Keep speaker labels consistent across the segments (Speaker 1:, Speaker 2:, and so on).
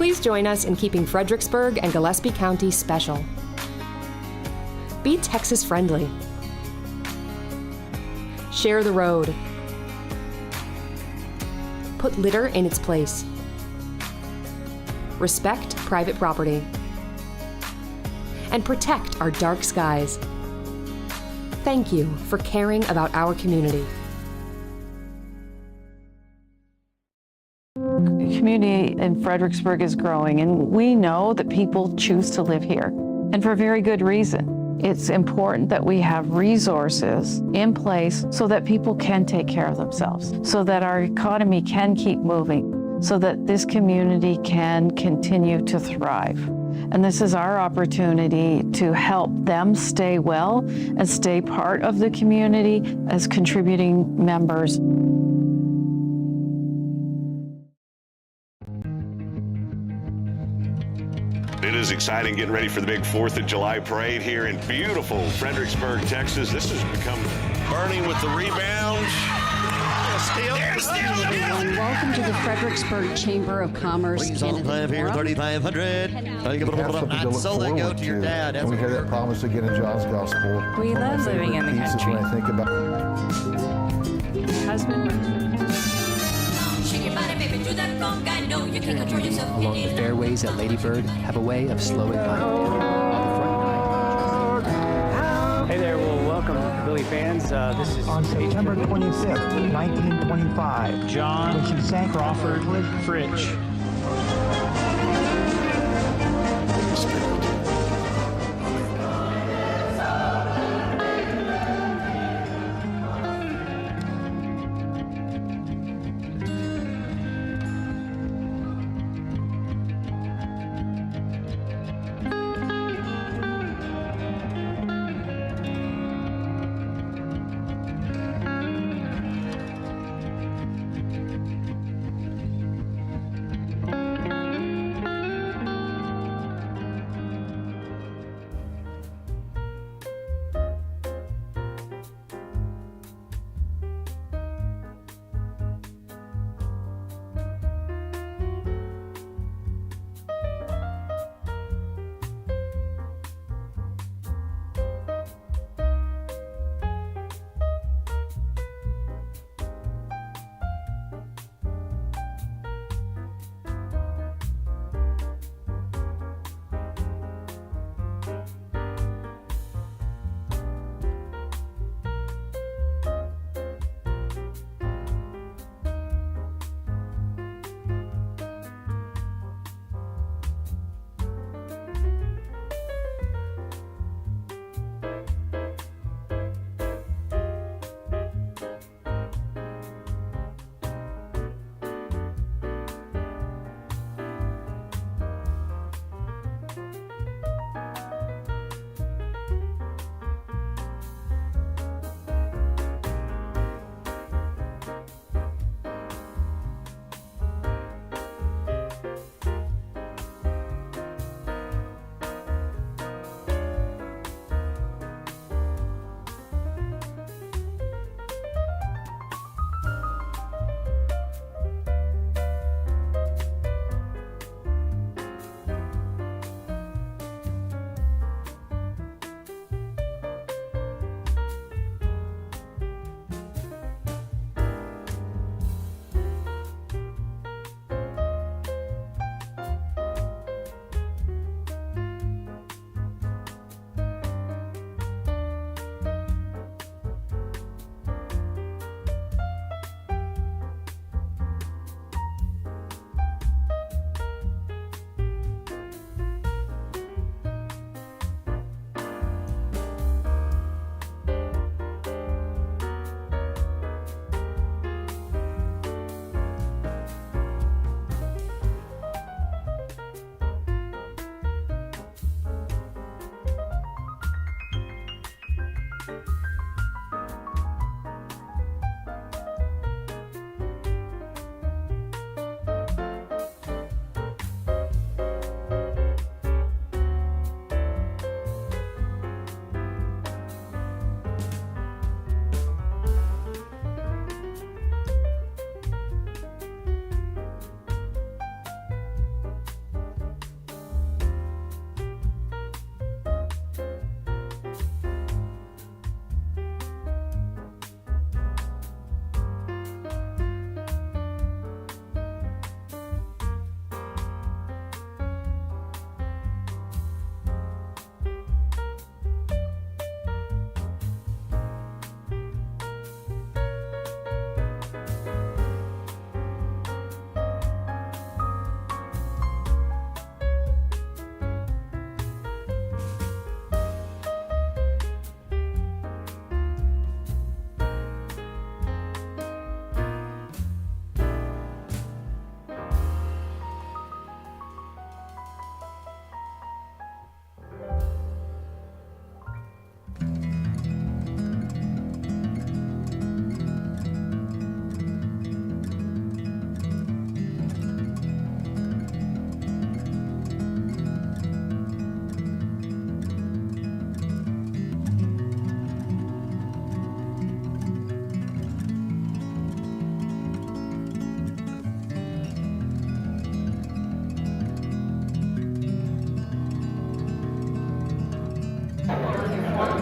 Speaker 1: Please join us in keeping Fredericksburg and Gillespie County special. Be Texas friendly. Share the road. Put litter in its place. Respect private property. And protect our dark skies. Thank you for caring about our community.
Speaker 2: The community in Fredericksburg is growing, and we know that people choose to live here, and for very good reason. It's important that we have resources in place so that people can take care of themselves, so that our economy can keep moving, so that this community can continue to thrive. And this is our opportunity to help them stay well and stay part of the community as contributing members.
Speaker 3: It is exciting getting ready for the big 4th of July parade here in beautiful Fredericksburg, Texas. This has become burning with the rebound.
Speaker 4: Welcome to the Fredericksburg Chamber of Commerce.
Speaker 5: Please on 5 here, 3,500. So they go to your dad.
Speaker 6: And we hear that promise again in John's Gospel.
Speaker 7: We love living in the country.
Speaker 6: When I think about
Speaker 7: Husband.
Speaker 8: Along the fairways at Lady Bird have a way of slowing life down on the front nine.
Speaker 9: Hey there, well, welcome Billy fans. This is
Speaker 10: on September 25th, 1925.
Speaker 9: John
Speaker 10: when she sank
Speaker 9: Crawford Fritch.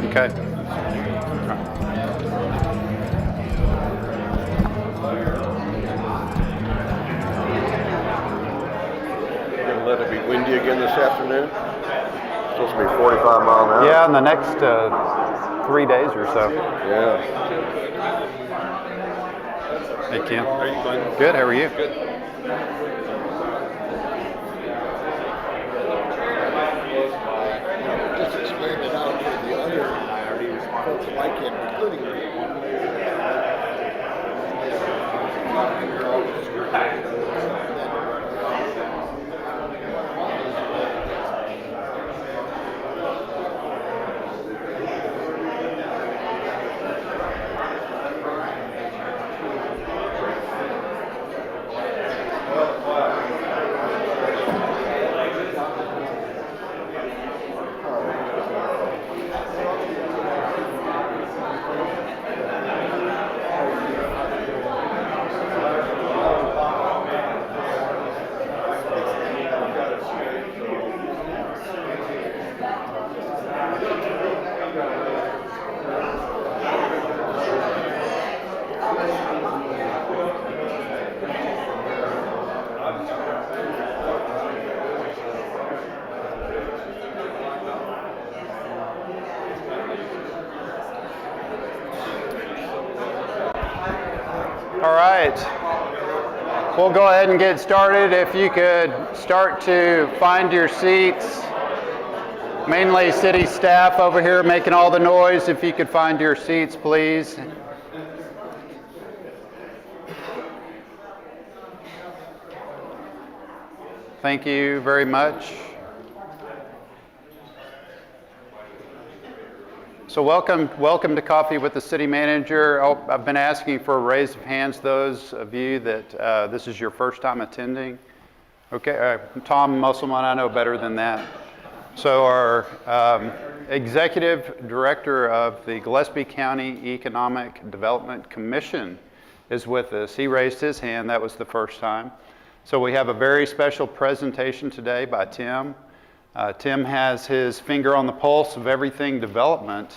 Speaker 11: Okay.
Speaker 12: Gonna let it be windy again this afternoon? Supposed to be 45 mile an hour.
Speaker 11: Yeah, in the next 3 days or so.
Speaker 12: Yeah.
Speaker 11: Hey, Ken.
Speaker 12: How are you, Glenn?
Speaker 11: Good, how are you?
Speaker 12: Good. Just expand it out to the other folks like him, including me.
Speaker 11: All right. We'll go ahead and get started. If you could start to find your seats. Mainly city staff over here making all the noise. If you could find your seats, please. Thank you very much. So welcome to Coffee with the City Manager. I've been asking for a raise of hands, those of you that this is your first time attending. Okay, Tom Musselman, I know better than that. So our Executive Director of the Gillespie County Economic Development Commission is with us. He raised his hand, that was the first time. So we have a very special presentation today by Tim. Tim has his finger on the pulse of everything development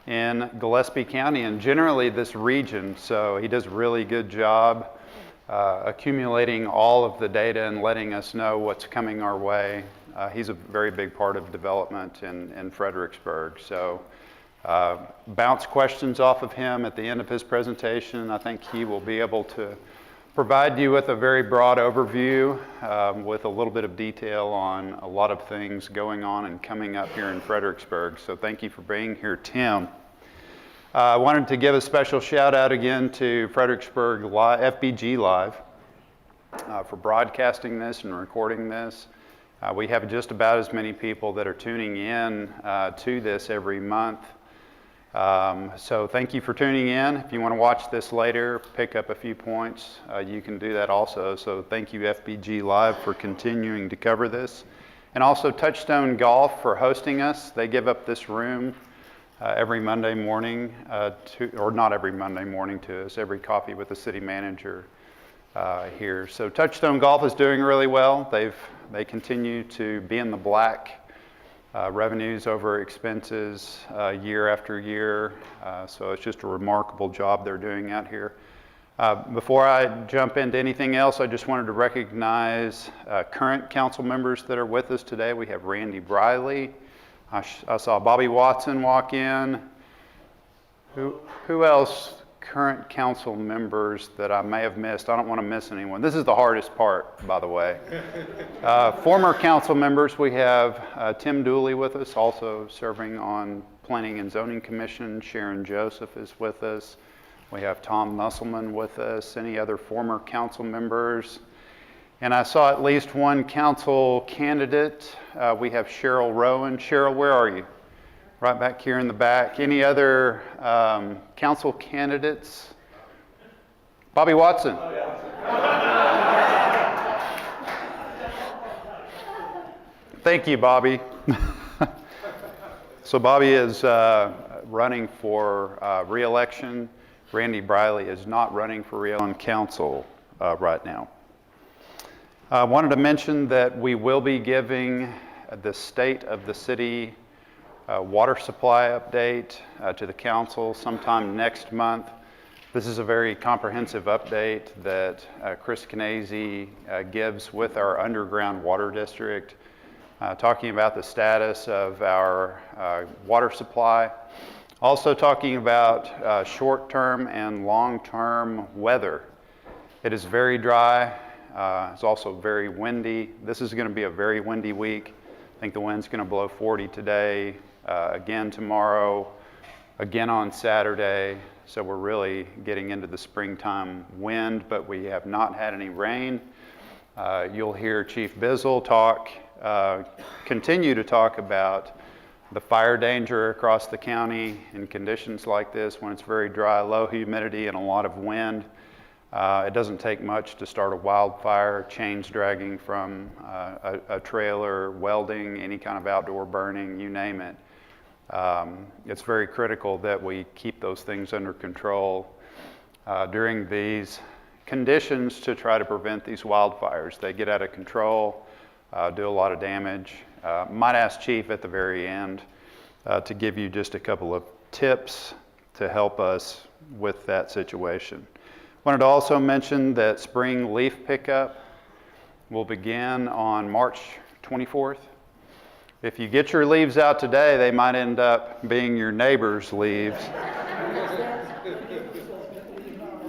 Speaker 11: in Gillespie County and generally this region. So he does a really good job accumulating all of the data and letting us know what's coming our way. He's a very big part of development in Fredericksburg. So bounce questions off of him at the end of his presentation. I think he will be able to provide you with a very broad overview with a little bit of detail on a lot of things going on and coming up here in Fredericksburg. So thank you for being here, Tim. I wanted to give a special shout out again to Fredericksburg.Live, Fbg.Live, for broadcasting this and recording this. We have just about as many people that are tuning in to this every month. So thank you for tuning in. If you want to watch this later, pick up a few points, you can do that also. So thank you Fbg.Live for continuing to cover this. And also Touchstone Golf for hosting us. They give up this room every Monday morning, or not every Monday morning to us, every Coffee with the City Manager here. So Touchstone Golf is doing really well. They continue to be in the black. Revenues over expenses year after year. So it's just a remarkable job they're doing out here. Before I jump into anything else, I just wanted to recognize current council members that are with us today. We have Randy Briley. I saw Bobby Watson walk in. Who else? Current council members that I may have missed. I don't want to miss anyone. This is the hardest part, by the way. Former council members, we have Tim Dooley with us, also serving on Planning and Zoning Commission. Sharon Joseph is with us. We have Tom Musselman with us. Any other former council members? And I saw at least one council candidate. We have Cheryl Rowan. Cheryl, where are you? Right back here in the back. Any other council candidates? Bobby Watson. Thank you, Bobby. So Bobby is running for re-election. Randy Briley is not running for re-election on council right now. I wanted to mention that we will be giving the State of the City water supply update to the council sometime next month. This is a very comprehensive update that Chris Canese gives with our underground water district, talking about the status of our water supply. Also talking about short-term and long-term weather. It is very dry. It's also very windy. This is going to be a very windy week. I think the wind's going to blow 40 today, again tomorrow, again on Saturday. So we're really getting into the springtime wind, but we have not had any rain. You'll hear Chief Bizzle continue to talk about the fire danger across the county in conditions like this when it's very dry, low humidity, and a lot of wind. It doesn't take much to start a wildfire, chains dragging from a trailer, welding, any kind of outdoor burning, you name it. It's very critical that we keep those things under control during these conditions to try to prevent these wildfires. They get out of control, do a lot of damage. Might ask Chief at the very end to give you just a couple of tips to help us with that situation. Wanted to also mention that spring leaf pickup will begin on March 24th. If you get your leaves out today, they might end up being your neighbor's leaves.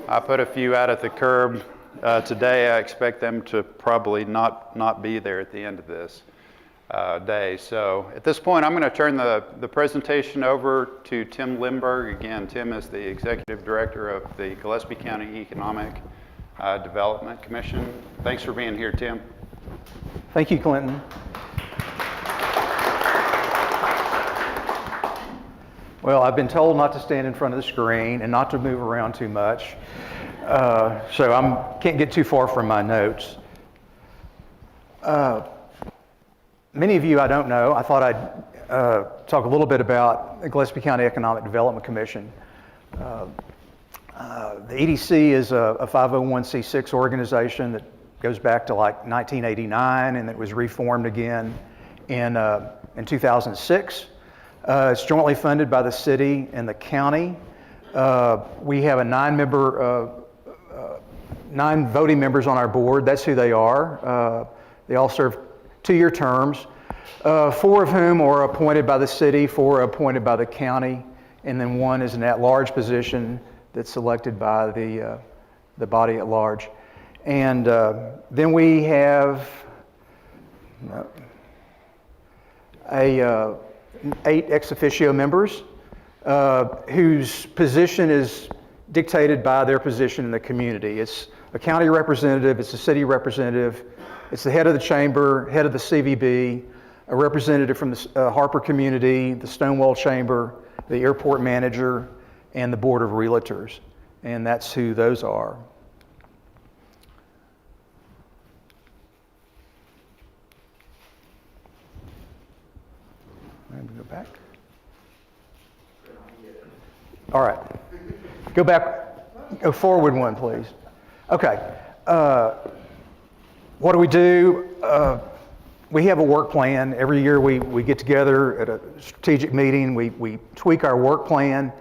Speaker 11: I put a few out at the curb today. I expect them to probably not be there at the end of this day. So at this point, I'm going to turn the presentation over to Tim Lindberg. Again, Tim is the Executive Director of the Gillespie County Economic Development Commission. Thanks for being here, Tim.
Speaker 13: Thank you, Clinton. Well, I've been told not to stand in front of the screen and not to move around too much, so I can't get too far from my notes. Many of you I don't know. I thought I'd talk a little bit about the Gillespie County Economic Development Commission. The EDC is a 501c6 organization that goes back to like 1989, and it was reformed again in 2006. It's jointly funded by the city and the county. We have a 9 voting members on our board. That's who they are. They all serve 2-year terms, 4 of whom are appointed by the city, 4 are appointed by the county, and then 1 is an at-large position that's selected by the body at large. And then we have 8 ex officio members whose position is dictated by their position in the community. It's a county representative, it's a city representative, it's the head of the chamber, head of the CVB, a representative from the Harper community, the Stonewall Chamber, the airport manager, and the board of realtors. And that's who those are. Let me go back. All right. Go back. Go forward one, please. Okay. What do? We have a work plan. Every year we get together at a strategic meeting. We tweak our work plan.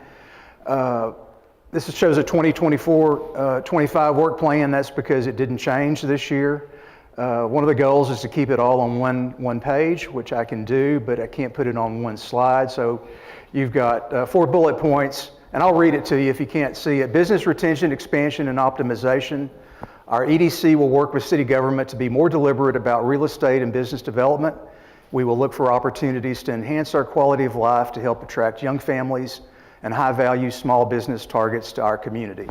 Speaker 13: This shows a 2024-25 work plan. That's because it didn't change this year. One of the goals is to keep it all on one page, which I can do, but I can't put it on one slide. So you've got 4 bullet points, and I'll read it to you if you can't see it. Business retention, expansion, and optimization. Our EDC will work with city government to be more deliberate about real estate and business development. We will look for opportunities to enhance our quality of life to help attract young families and high-value small business targets to our community.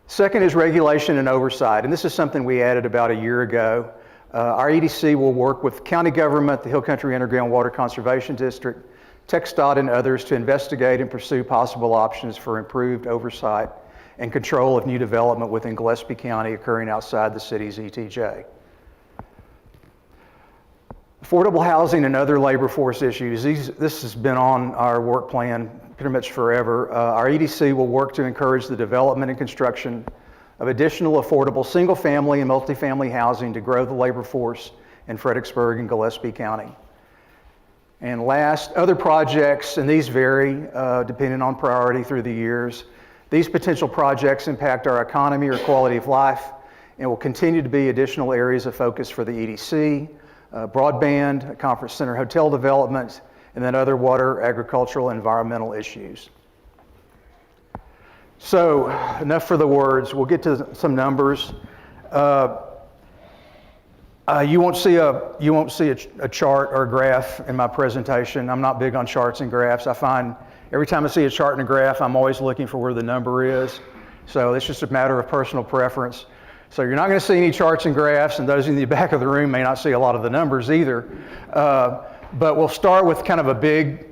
Speaker 13: Second is regulation and oversight, and this is something we added about a year ago. Our EDC will work with county government, the Hill Country Underground Water Conservation District, TxDOT, and others to investigate and pursue possible options for improved oversight and control of new development within Gillespie County occurring outside the city's ETJ. Affordable housing and other labor force issues. This has been on our work plan pretty much forever. Our EDC will work to encourage the development and construction of additional affordable single-family and multifamily housing to grow the labor force in Fredericksburg and Gillespie County. And last, other projects, and these vary depending on priority through the years. These potential projects impact our economy or quality of life and will continue to be additional areas of focus for the EDC, broadband, conference center hotel development, and then other water, agricultural, and environmental issues. So enough for the words. We'll get to some numbers. You won't see a chart or a graph in my presentation. I'm not big on charts and graphs. I find every time I see a chart and a graph, I'm always looking for where the number is. So it's just a matter of personal preference. So you're not going to see any charts and graphs, and those in the back of the room may not see a lot of the numbers either. But we'll start with kind of a big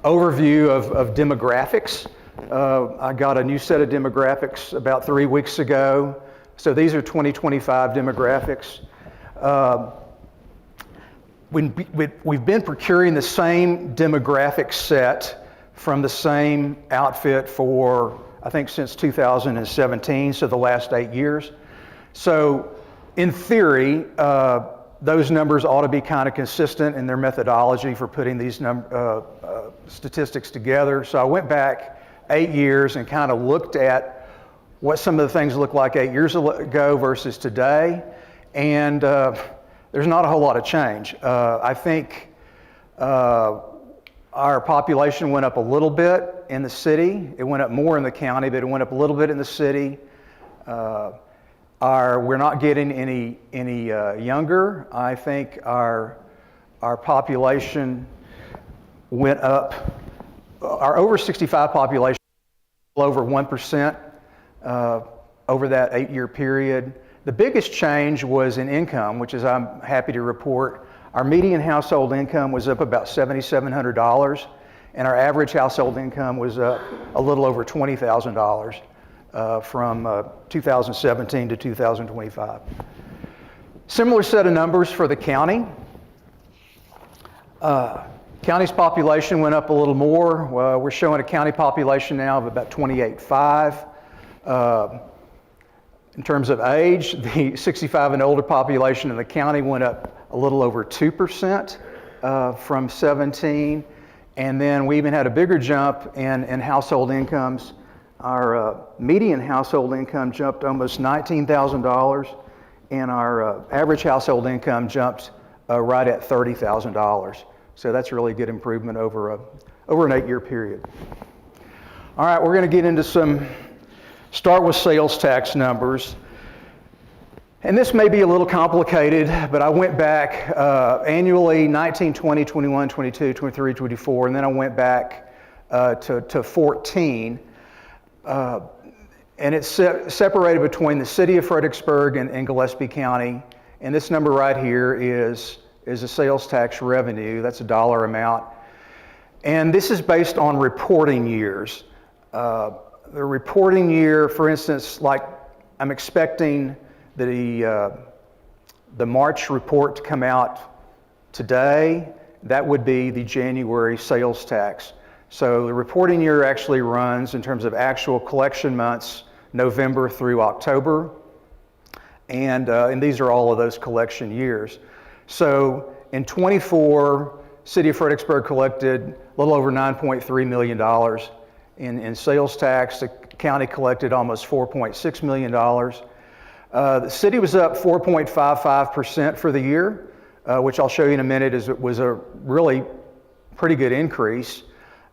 Speaker 13: overview of demographics. I got a new set of demographics about 3 weeks ago. So these are 2025 demographics. We've been procuring the same demographic set from the same outfit for, I think, since 2017, so the last 8 years. So in theory, those numbers ought to be kind of consistent in their methodology for putting these statistics together. So I went back 8 years and kind of looked at what some of the things looked like 8 years ago versus today. And there's not a whole lot of change. I think our population went up a little bit in the city. It went up more in the county, but it went up a little bit in the city. We're not getting any younger. I think our population went up. Our over 65 population over 1% over that 8-year period. The biggest change was in income, which is I'm happy to report. Our median household income was up about $7,700, and our average household income was up a little over $20,000 from 2017 to 2025. Similar set of numbers for the county. County's population went up a little more. We're showing a county population now of about 28.5. In terms of age, the 65 and older population in the county went up a little over 2% from 17. And then we even had a bigger jump in household incomes. Our median household income jumped almost $19,000, and our average household income jumped right at $30,000. So that's a really good improvement over an 8-year period. All right, we're going to get into start with sales tax numbers. And this may be a little complicated, but I went back annually 19, 20, 21, 22, 23, 24, and then I went back to 14. And it's separated between the city of Fredericksburg and Gillespie County. And this number right here is a sales tax revenue. That's a dollar amount. And this is based on reporting years. The reporting year, for instance, like I'm expecting the March report to come out today. That would be the January sales tax. So the reporting year actually runs in terms of actual collection months, November through October. And these are all of those collection years. So in 24, City of Fredericksburg collected a little over $9.3 million in sales tax. The county collected almost $4.6 million. The city was up 4.55% for the year, which I'll show you in a minute was a really pretty good increase.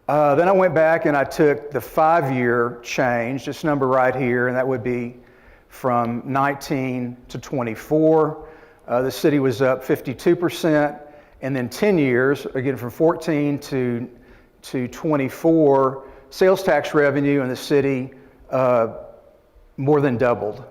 Speaker 13: Then I went back and I took the 5-year change, this number right here, and that would be from 19 to 24. The city was up 52%, and then 10 years, again from 14 to 24, sales tax revenue in the city more than doubled.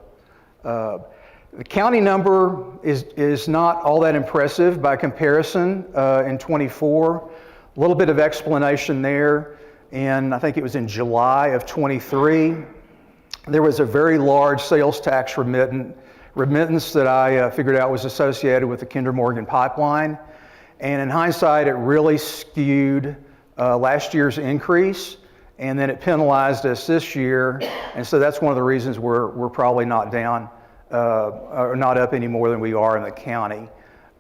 Speaker 13: The county number is not all that impressive by comparison in 24. A little bit of explanation there, and I think it was in July of 23. There was a very large sales tax remittance that I figured out was associated with the Kinder Morgan pipeline. And in hindsight, it really skewed last year's increase, and then it penalized us this year. And so that's one of the reasons we're probably not down or not up any more than we are in the county.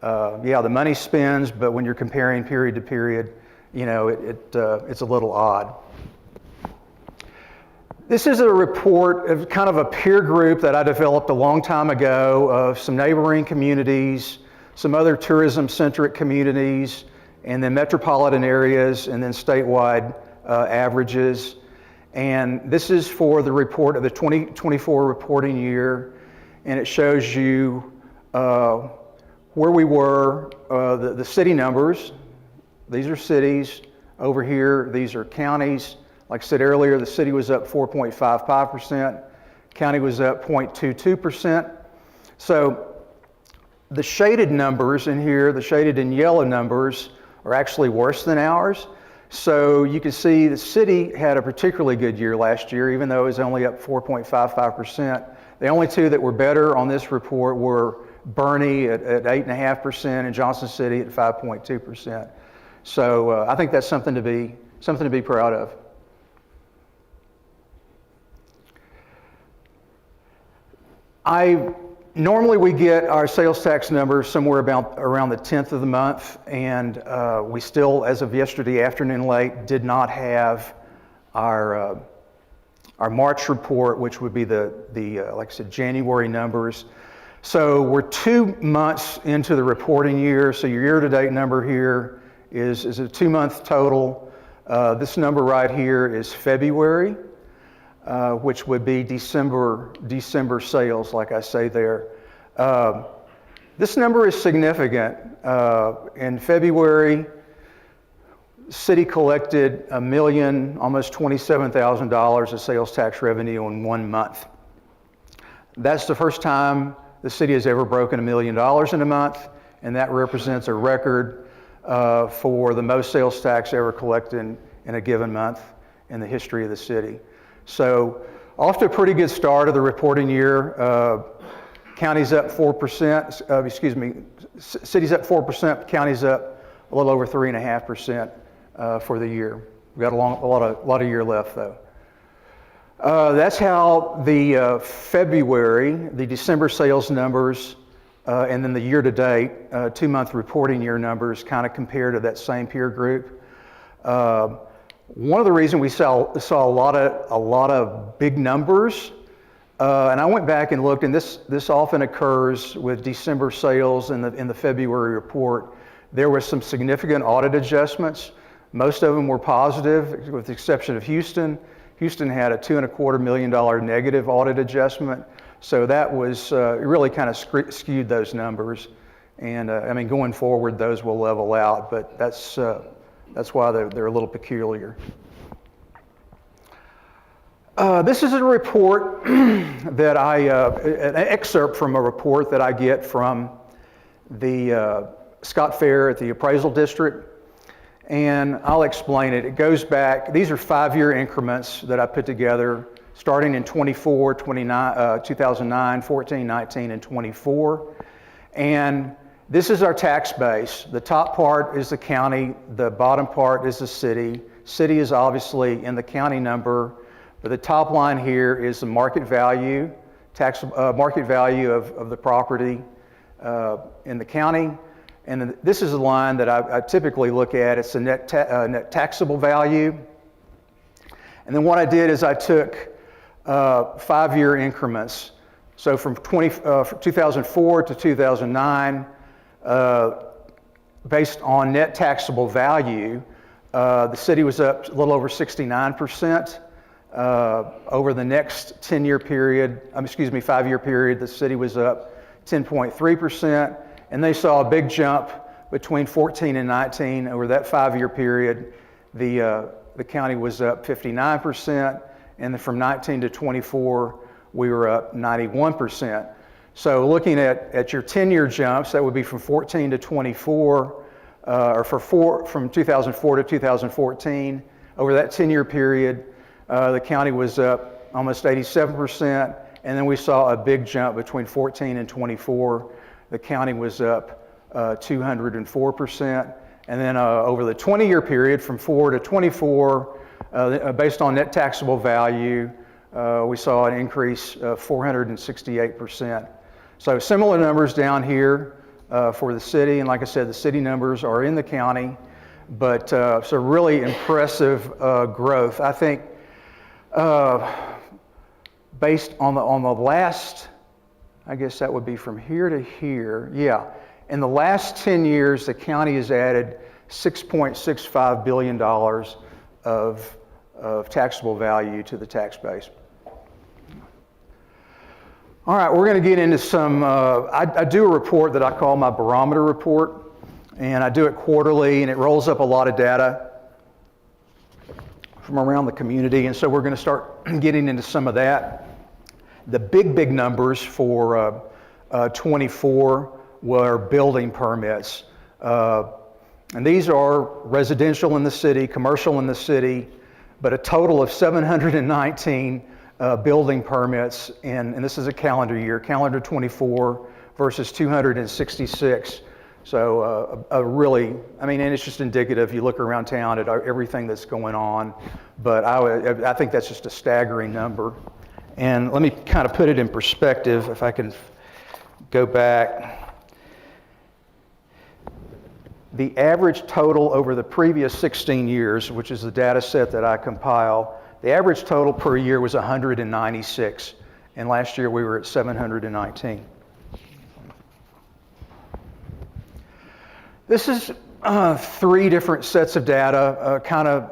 Speaker 13: yeah, the money spends, but when you're comparing period to period, you know, it's a little odd. This is a report of kind of a peer group that I developed a long time ago of some neighboring communities, some other tourism-centric communities, and then metropolitan areas, and then statewide averages. And this is for the report of the 2024 reporting year, and it shows you where we were, the city numbers. These are cities. Over here, these are counties. Like I said earlier, the city was up 4.55%, county was up 0.22%. So the shaded numbers in here, the shaded in yellow numbers, are actually worse than ours. So you can see the city had a particularly good year last year, even though it was only up 4.55%. The only two that were better on this report were Bernie at 8.5% and Johnson City at 5.2%. So I think that's something to be proud of. Normally we get our sales tax numbers somewhere around the 10th of the month, and we still, as of yesterday afternoon late, did not have our March report, which would be the like I said, January numbers. So we're 2 months into the reporting year, so your year-to-date number here is a 2-month total. This number right here is February. Which would be December sales, like I say there. This number is significant. In February, city collected almost $27,000 of sales tax revenue in 1 month. That's the first time the city has ever broken $1 million in a month, and that represents a record for the most sales tax ever collected in a given month in the history of the city. So off to a pretty good start of the reporting year. County's up 4%, city's up 4%, county's up a little over 3.5% for the year. We've got a lot of year left though. That's how the February, the December sales numbers, and then the year-to-date 2-month reporting year numbers kind of compare to that same peer group. One of the reasons we saw a lot of big numbers, and I went back and looked, and this often occurs with December sales in the February report. There were some significant audit adjustments. Most of them were positive, with the exception of Houston. Houston had a $2.25 million negative audit adjustment, so that was it really kind of skewed those numbers. And I mean, going forward, those will level out, but that's why they're a little peculiar. This is a report that an excerpt from a report that I get from the Scott Fair at the appraisal district. And I'll explain it. It goes back, these are 5-year increments that I put together, starting in 2009, 14, 19, and 24. And this is our tax base. The top part is the county, the bottom part is the city. City is obviously in the county number, but the top line here is the market value, market value of the property in the county. And then this is a line that I typically look at. It's the net taxable value. And then what I did is I took 5-year increments. So from 2004 to 2009, based on net taxable value, the city was up a little over 69%. Over the next 5-year period, the city was up 10.3%. And they saw a big jump between 14 and 19. Over that 5-year period, the county was up 59%. And then from 19 to 24, we were up 91%. So looking at your 10-year jumps, that would be from 14 to 24, from 2004 to 2014. Over that 10-year period, the county was up almost 87%, and then we saw a big jump between 14 and 24. The county was up 204%, and then over the 20-year period, from 4 to 24, based on net taxable value, we saw an increase of 468%. So similar numbers down here. for the city. And like I said, the city numbers are in the county, but so really impressive growth. I think based on the last, I guess that would be from here to here, yeah. In the last 10 years, the county has added $6.65 billion of taxable value to the tax base. All right, we're going to get into some, I do a report that I call my barometer report, and I do it quarterly, and it rolls up a lot of data from around the community, and so we're going to start getting into some of that. The big numbers for 24 were building permits. And these are residential in the city, commercial in the city, but a total of 719 building permits, and this is a calendar year, calendar 24 versus 266. So a really, I mean, and it's just indicative. You look around town at everything that's going on, but I think that's just a staggering number. And let me kind of put it in perspective, if I can go back. The average total over the previous 16 years, which is the data set that I compile, the average total per year was 196, and last year we were at 719. This is 3 different sets of data, kind of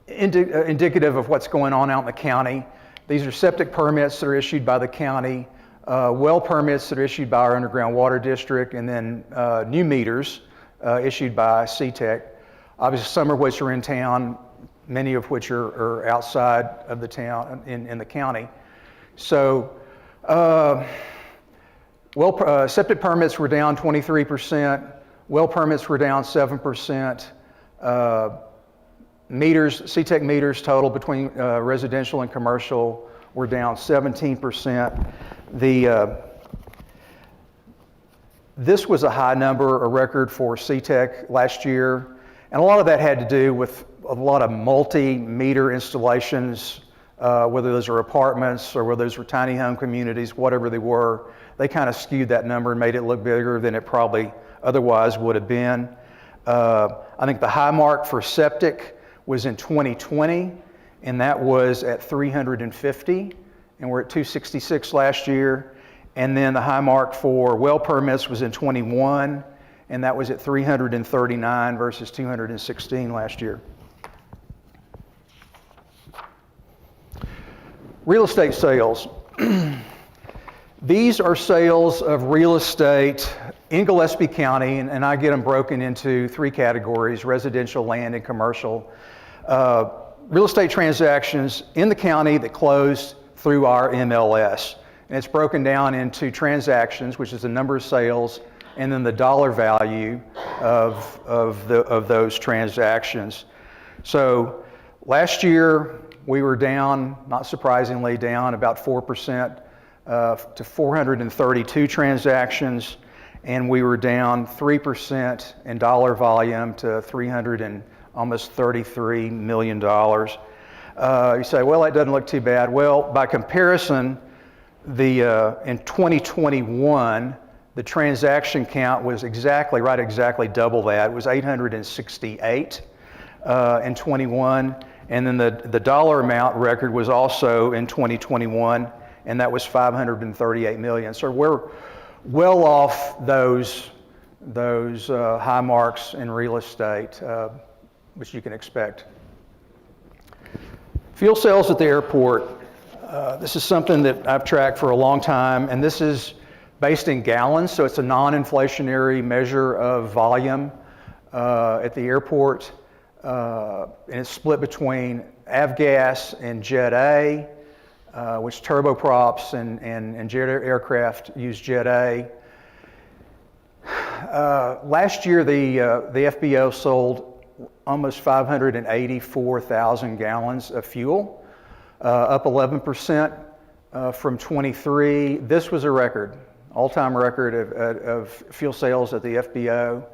Speaker 13: indicative of what's going on out in the county. These are septic permits that are issued by the county, well permits that are issued by our underground water district, and then new meters issued by CTEC. Obviously, some of which are in town, many of which are outside of the town, in the county. So, septic permits were down 23%, well permits were down 7%, meters, CTEC meters total between residential and commercial were down 17%. This was a high number, a record for CTEC last year, and a lot of that had to do with a lot of multi-meter installations, whether those are apartments or whether those were tiny home communities, whatever they were. They kind of skewed that number and made it look bigger than it probably otherwise would have been. I think the high mark for septic was in 2020, and that was at 350, and we're at 266 last year. And then the high mark for well permits was in 21, and that was at 339 versus 216 last year. Real estate sales. These are sales of real estate in Gillespie County, and I get them broken into 3 categories: residential, land, and commercial. Real estate transactions in the county that closed through our MLS. And it's broken down into transactions, which is the number of sales, and then the dollar value of those transactions. So last year we were down, not surprisingly, down about 4% to 432 transactions, and we were down 3% in dollar volume to almost $33 million. You say, well, that doesn't look too bad. Well, by comparison, in 2021, the transaction count was exactly double that. It was 868 in 21, and then the dollar amount record was also in 2021, and that was 538 million. So we're well off those high marks in real estate, which you can expect. Fuel sales at the airport. This is something that I've tracked for a long time, and this is based in gallons, so it's a non-inflationary measure of volume at the airport, and it's split between avgas and Jet A, which turboprops and jet aircraft use Jet A. Last year, the FBO sold almost 584,000 gallons of fuel. Up 11% from 23. This was a record, all-time record of fuel sales at the FBO.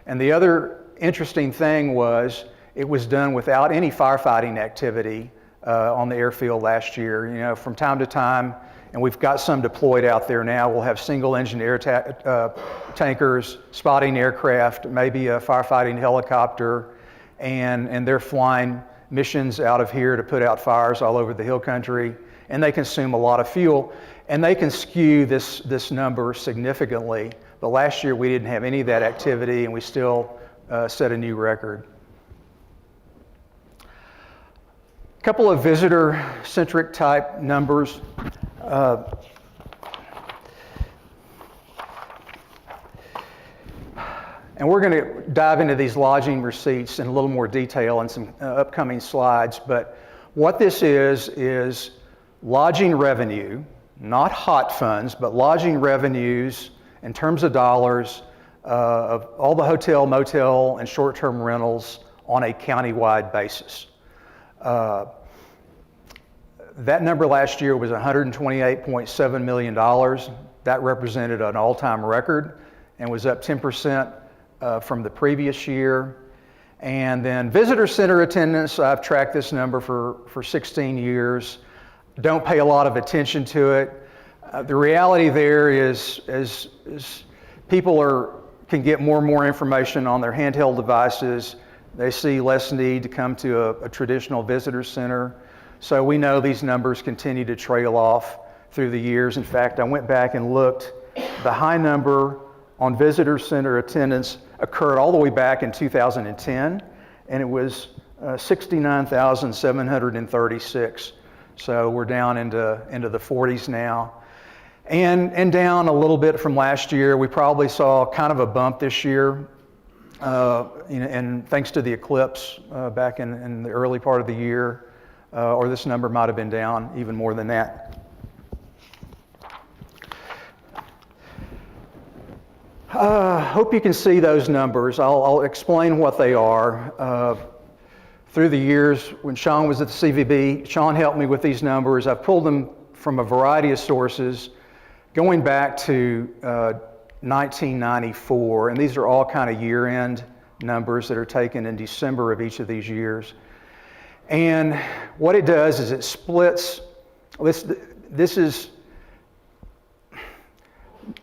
Speaker 13: And the other interesting thing was it was done without any firefighting activity on the airfield last year. You know, from time to time, and we've got some deployed out there now. We'll have single engine air tankers, spotting aircraft, maybe a firefighting helicopter, and they're flying missions out of here to put out fires all over the hill country, and they consume a lot of fuel, and they can skew this number significantly. But last year we didn't have any of that activity, and we still set a new record. A couple of visitor-centric type numbers. And we're going to dive into these lodging receipts in a little more detail in some upcoming slides. But what this is lodging revenue, not hot funds, but lodging revenues in terms of dollars of all the hotel, motel, and short-term rentals on a county-wide basis. That number last year was $128.7 million. That represented an all-time record and was up 10% from the previous year. And then visitor center attendance, I've tracked this number for 16 years. Don't pay a lot of attention to it. The reality there is people can get more and more information on their handheld devices. They see less need to come to a traditional visitor center. So we know these numbers continue to trail off through the years. In fact, I went back and looked. The high number on visitor center attendance occurred all the way back in 2010, and it was 69,736. So we're down into the 40s now. And down a little bit from last year. We probably saw kind of a bump this year, and thanks to the eclipse back in the early part of the year, or this number might have been down even more than that. Hope you can see those numbers. I'll explain what they are. Through the years, when Sean was at the CVB, Sean helped me with these numbers. I've pulled them from a variety of sources, going back to 1994, and these are all kind of year-end numbers that are taken in December of each of these years. And what it does is it splits, this is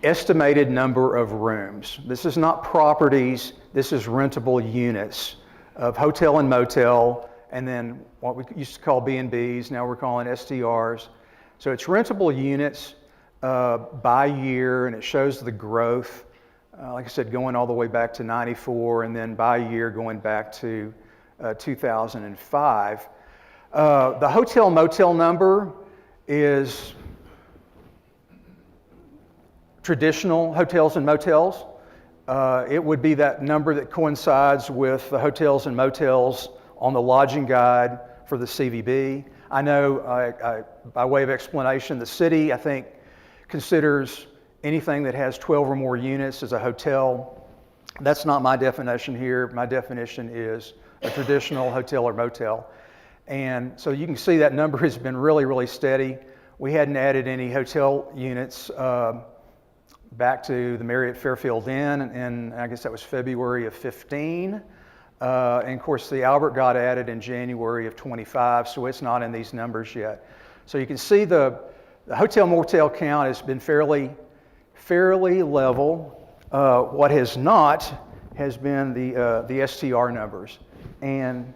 Speaker 13: estimated number of rooms. This is not properties, this is rentable units of hotel and motel, and then what we used to call B&Bs, now we're calling STRs. So it's rentable units by year, and it shows the growth, like I said, going all the way back to 94, and then by year going back to 2005. The hotel motel number is traditional hotels and motels. It would be that number that coincides with the hotels and motels on the lodging guide for the CVB. I know, by way of explanation, the city, I think, considers anything that has 12 or more units as a hotel. That's not my definition here. My definition is a traditional hotel or motel. And so you can see that number has been really, really steady. We hadn't added any hotel units back to the Marriott Fairfield Inn, and I guess that was February of 15. And of course, the Albert got added in January of 25, so it's not in these numbers yet. So you can see the hotel motel count has been fairly level. What has not has been the STR numbers. And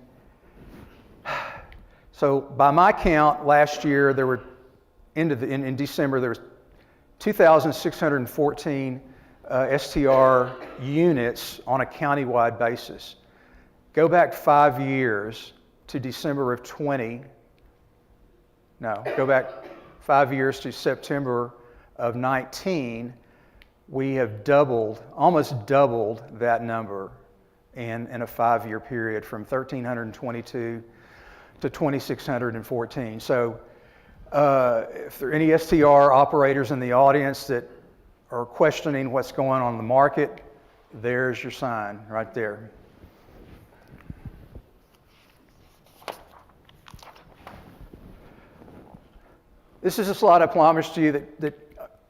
Speaker 13: so by my count, last year there were, in December, there was 2,614 STR units on a countywide basis. Go back 5 years to December of 20. No, go back 5 years to September of 19. We have almost doubled that number in a 5-year period, from 1,322 to 2,614. So if there are any STR operators in the audience that are questioning what's going on in the market, there's your sign right there. This is a slide I promised you that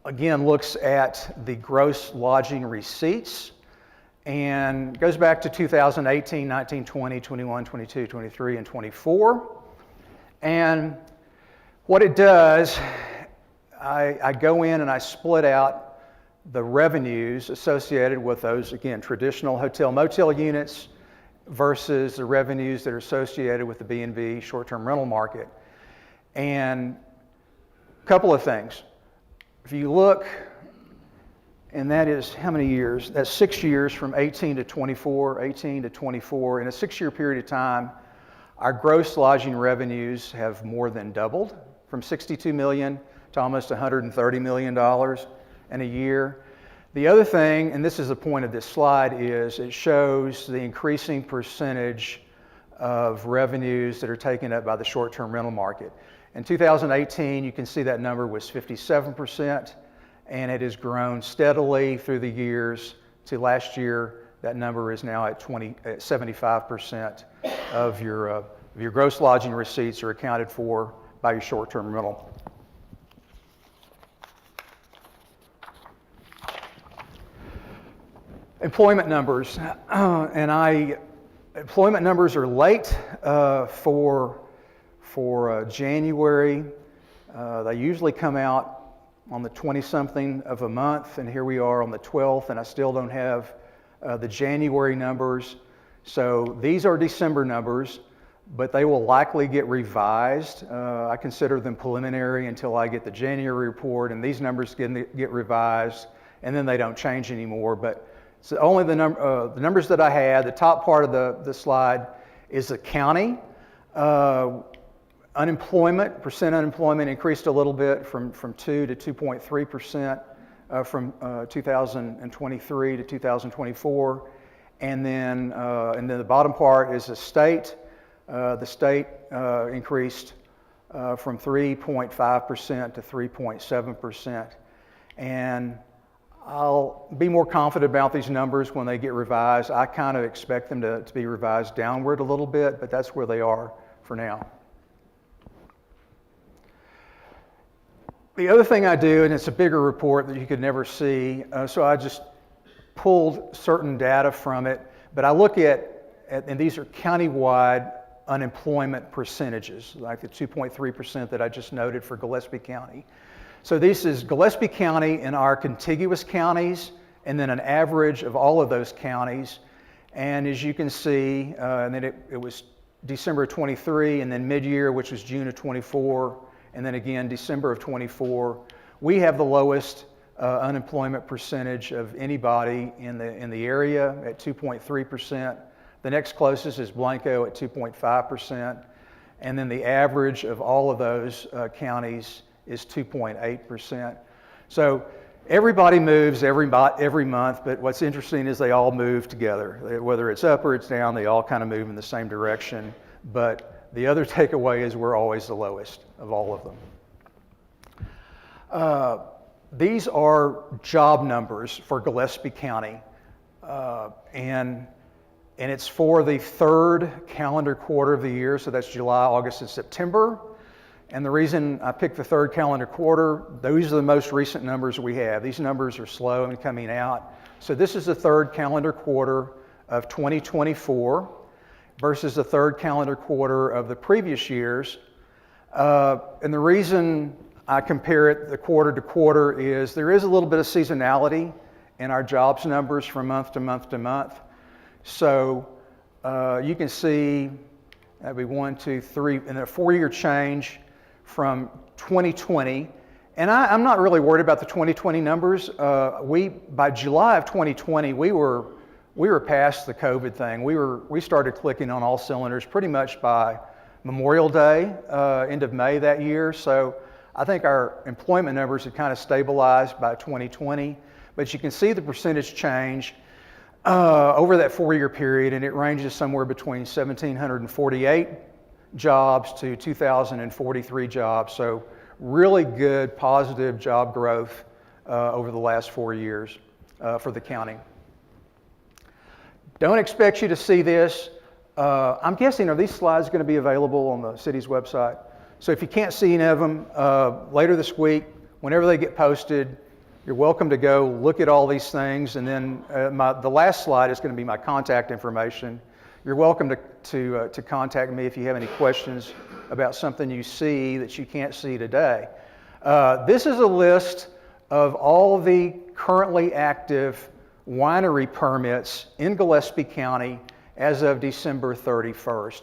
Speaker 13: again looks at the gross lodging receipts and goes back to 2018, 19, 20, 21, 22, 23, and 24. And what it does, I go in and I split out the revenues associated with those, again, traditional hotel motel units versus the revenues that are associated with the B&B short-term rental market. And a couple of things. If you look, and that is how many years? That's 6 years from 18 to 24, 18 to 24. In a 6-year period of time, our gross lodging revenues have more than doubled from $62 million to almost $130 million in a year. The other thing, and this is the point of this slide, is it shows the increasing percentage of revenues that are taken up by the short-term rental market. In 2018, you can see that number was 57%, and it has grown steadily through the years to last year. That number is now at 75% of your gross lodging receipts are accounted for by your short-term rental. Employment numbers, employment numbers are late for January. They usually come out on the 20-something of a month, and here we are on the 12th, and I still don't have the January numbers. So these are December numbers, but they will likely get revised. I consider them preliminary until I get the January report, and these numbers get revised, and then they don't change anymore. But so only the numbers that I had. The top part of the slide is the county. Unemployment, percent unemployment increased a little bit from 2 to 2.3% from 2023 to 2024. And then the bottom part is the state. The state increased from 3.5% to 3.7%. And I'll be more confident about these numbers when they get revised. I kind of expect them to be revised downward a little bit, but that's where they are for now. The other thing I do, and it's a bigger report that you could never see, so I just pulled certain data from it, but I look at and these are countywide unemployment percentages, like the 2.3% that I just noted for Gillespie County. So this is Gillespie County and our contiguous counties, and then an average of all of those counties. And as you can see, and then it was December of 23, and then mid-year, which was June of 24, and then again December of 24. We have the lowest unemployment percentage of anybody in the area at 2.3%. The next closest is Blanco at 2.5%, and then the average of all of those counties is 2.8%. So everybody moves every month, but what's interesting is they all move together. Whether it's up or it's down, they all kind of move in the same direction. But the other takeaway is we're always the lowest of all of them. These are job numbers for Gillespie County, and it's for the third calendar quarter of the year, so that's July, August, and September. And the reason I picked the third calendar quarter, those are the most recent numbers we have. These numbers are slow in coming out. So this is the third calendar quarter of 2024 versus the third calendar quarter of the previous years. And the reason I compare it the quarter to quarter is there is a little bit of seasonality in our jobs numbers from month to month to month. So you can see that'd be 1, 2, 3, and a 4-year change from 2020. And I'm not really worried about the 2020 numbers. By July of 2020, we were past the COVID thing. We started clicking on all cylinders pretty much by Memorial Day, end of May that year. So I think our employment numbers had kind of stabilized by 2020. But you can see the percentage change over that 4-year period, and it ranges somewhere between 1,748 jobs to 2,043 jobs. So really good, positive job growth over the last 4 years for the county. Don't expect you to see this. I'm guessing, are these slides going to be available on the city's website? So if you can't see any of them, later this week, whenever they get posted, you're welcome to go look at all these things. And then the last slide is going to be my contact information. You're welcome to contact me if you have any questions about something you see that you can't see today. This is a list of all the currently active winery permits in Gillespie County as of December 31st.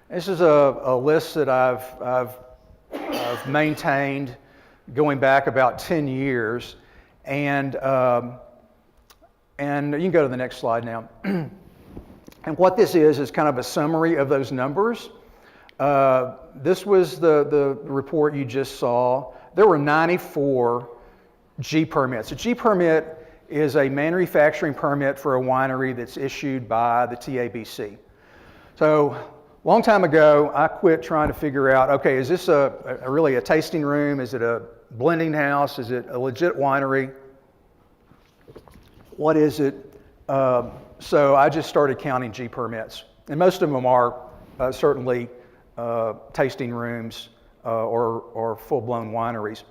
Speaker 13: This is a list that I've maintained going back about 10 years, and you can go to the next slide now. And what this is kind of a summary of those numbers. This was the report you just saw. There were 94 G permits. A G permit is a manufacturing permit for a winery that's issued by the TABC. So, a long time ago, I quit trying to figure out, okay, is this really a tasting room? Is it a blending house? Is it a legit winery? What is it? So I just started counting G permits. And most of them are certainly tasting rooms or full-blown wineries.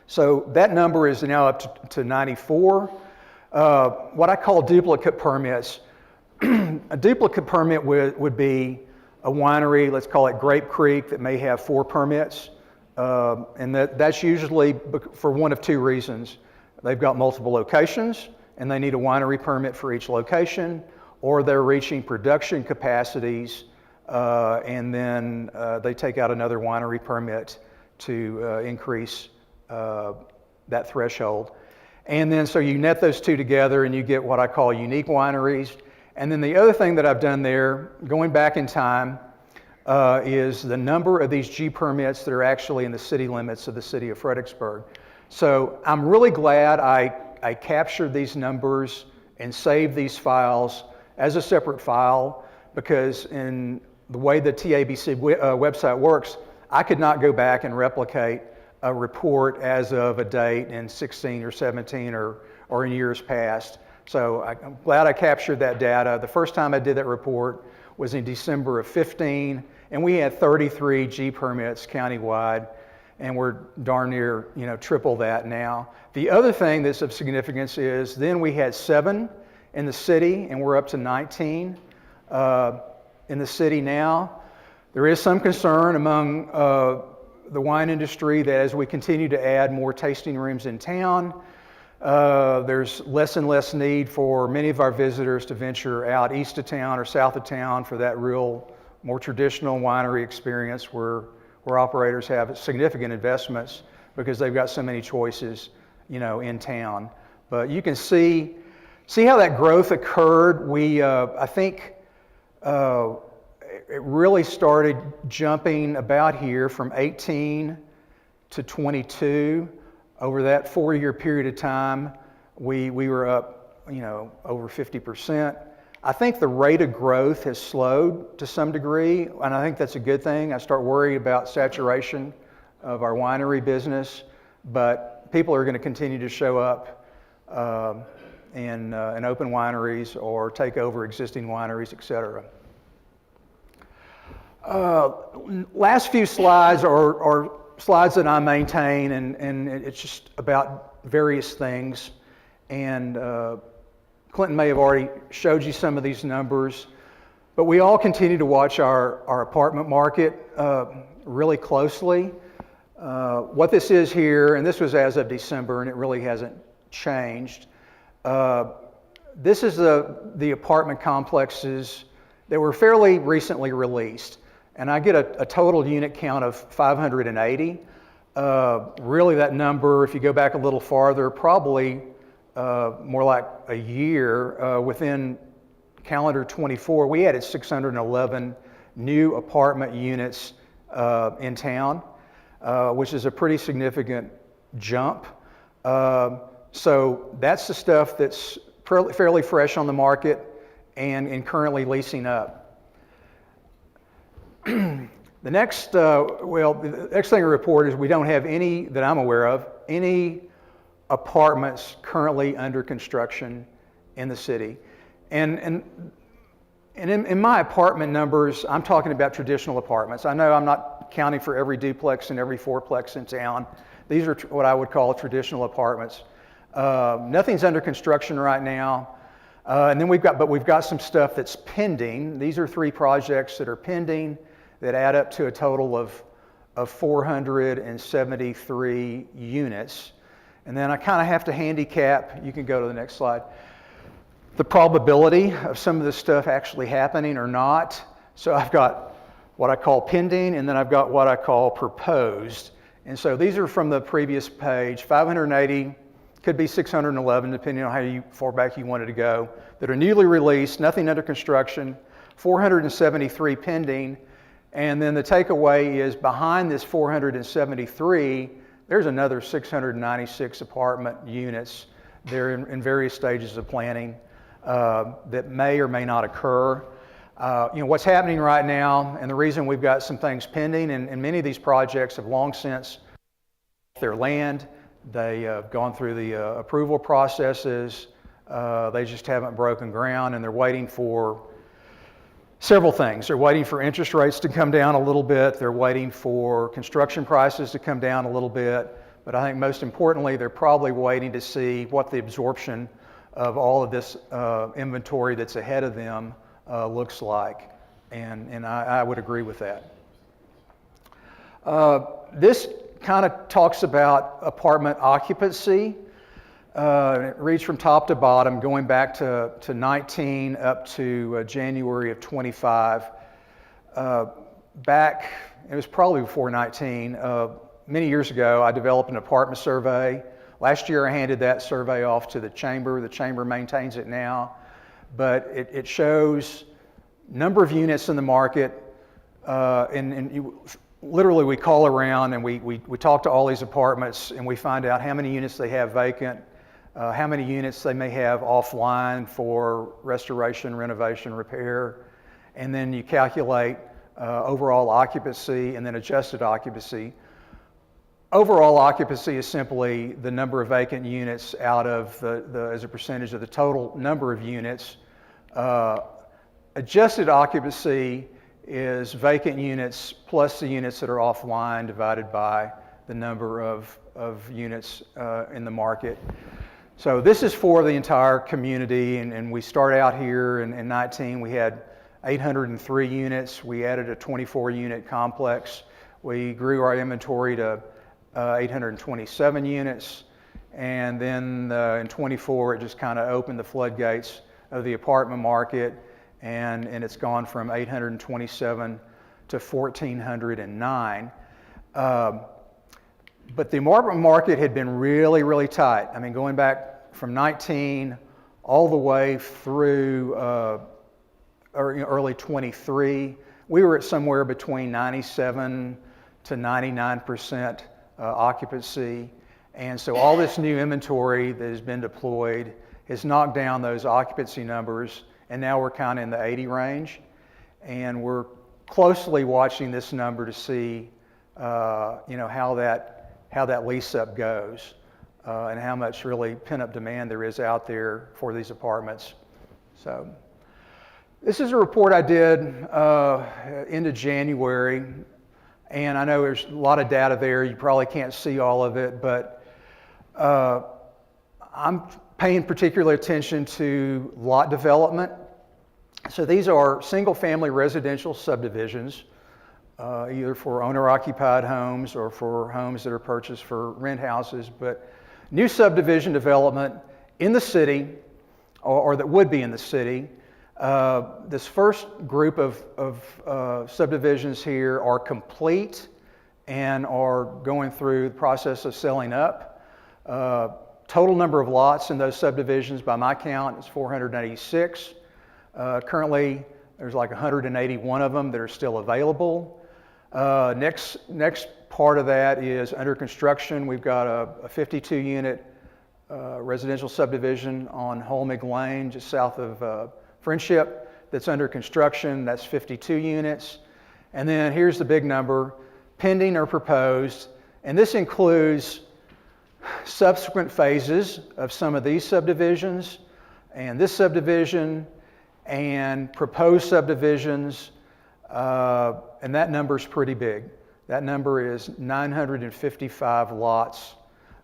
Speaker 13: So that number is now up to 94. What I call duplicate permits. A duplicate permit would be a winery, let's call it Grape Creek, that may have 4 permits. And that's usually for one of 2 reasons. They've got multiple locations and they need a winery permit for each location, or they're reaching production capacities and then they take out another winery permit to increase that threshold. And then so you net those 2 together and you get what I call unique wineries. And then the other thing that I've done there, going back in time, is the number of these G permits that are actually in the city limits of the city of Fredericksburg. So I'm really glad I captured these numbers and saved these files as a separate file, because in the way the TABC website works, I could not go back and replicate a report as of a date in 16 or 17 or in years past. So I'm glad I captured that data. The first time I did that report was in December of 15, and we had 33 G permits countywide, and we're darn near triple that now. The other thing that's of significance is then we had 7 in the city, and we're up to 19 in the city now. There is some concern among the wine industry that as we continue to add more tasting rooms in town, there's less and less need for many of our visitors to venture out east of town or south of town for that real, more traditional winery experience where operators have significant investments because they've got so many choices, in town. But you can see how that growth occurred. I think it really started jumping about here from 18 to 22. Over that 4-year period of time, we were up, over 50%. I think the rate of growth has slowed to some degree, and I think that's a good thing. I start worrying about saturation of our winery business, but people are going to continue to show up and open wineries or take over existing wineries, et cetera. Last few slides are slides that I maintain, and it's just about various things. And Clinton may have already showed you some of these numbers, but we all continue to watch our apartment market really closely. What this is here, and this was as of December, and it really hasn't changed. This is the apartment complexes that were fairly recently released. And I get a total unit count of 580. Really that number, if you go back a little farther, probably more like a year, within calendar 24, we added 611 new apartment units in town, which is a pretty significant jump. So that's the stuff that's fairly fresh on the market and currently leasing up. The next thing to report is we don't have any, that I'm aware of, any apartments currently under construction in the city. And in my apartment numbers, I'm talking about traditional apartments. I know I'm not counting for every duplex and every fourplex in town. These are what I would call traditional apartments. Nothing's under construction right now. And then we've got some stuff that's pending. These are 3 projects that are pending that add up to a total of of 473 units. And then I kind of have to handicap, you can go to the next slide, the probability of some of this stuff actually happening or not. So I've got what I call pending, and then I've got what I call proposed. And so these are from the previous page, 580, could be 611, depending on how far back you wanted to go, that are newly released, nothing under construction, 473 pending. And then the takeaway is behind this 473, there's another 696 apartment units. They're in various stages of planning that may or may not occur. What's happening right now, and the reason we've got some things pending, and many of these projects have long since their land. They have gone through the approval processes. They just haven't broken ground, and they're waiting for several things. They're waiting for interest rates to come down a little bit. They're waiting for construction prices to come down a little bit. But I think most importantly, they're probably waiting to see what the absorption of all of this inventory that's ahead of them looks like. And I would agree with that. This kind of talks about apartment occupancy. It reads from top to bottom, going back to 19 up to January of 25. Back, it was probably before 19, many years ago, I developed an apartment survey. Last year I handed that survey off to the Chamber. The Chamber maintains it now. But it shows number of units in the market, literally we call around and we talk to all these apartments and we find out how many units they have vacant, how many units they may have offline for restoration, renovation, repair, and then you calculate overall occupancy and then adjusted occupancy. Overall occupancy is simply the number of vacant units out of as a percentage of the total number of units. Adjusted occupancy is vacant units plus the units that are offline divided by the number of units in the market. So this is for the entire community, and we start out here in 19, we had 803 units. We added a 24-unit complex. We grew our inventory to 827 units, and then in 24 it just kind of opened the floodgates of the apartment market, and it's gone from 827 to 1,409. But the apartment market had been really, really tight. I mean, going back from 19 all the way through early 23, we were at somewhere between 97 to 99% occupancy. And so all this new inventory that has been deployed has knocked down those occupancy numbers, and now we're kind of in the 80 range. And we're closely watching this number to see how that lease up goes and how much really pent-up demand there is out there for these apartments. So this is a report I did into January, and I know there's a lot of data there. You probably can't see all of it, but I'm paying particular attention to lot development. So these are single-family residential subdivisions, either for owner-occupied homes or for homes that are purchased for rent houses. But new subdivision development in the city, or that would be in the city. This first group of subdivisions here are complete and are going through the process of selling up. Total number of lots in those subdivisions, by my count, is 486. Currently, there's like 181 of them that are still available. Next part of that is under construction. We've got a 52-unit residential subdivision on Holmig Lane, just south of Friendship, that's under construction. That's 52 units. And then here's the big number, pending or proposed. And this includes subsequent phases of some of these subdivisions, and this subdivision, and proposed subdivisions, and that number is pretty big. That number is 955 lots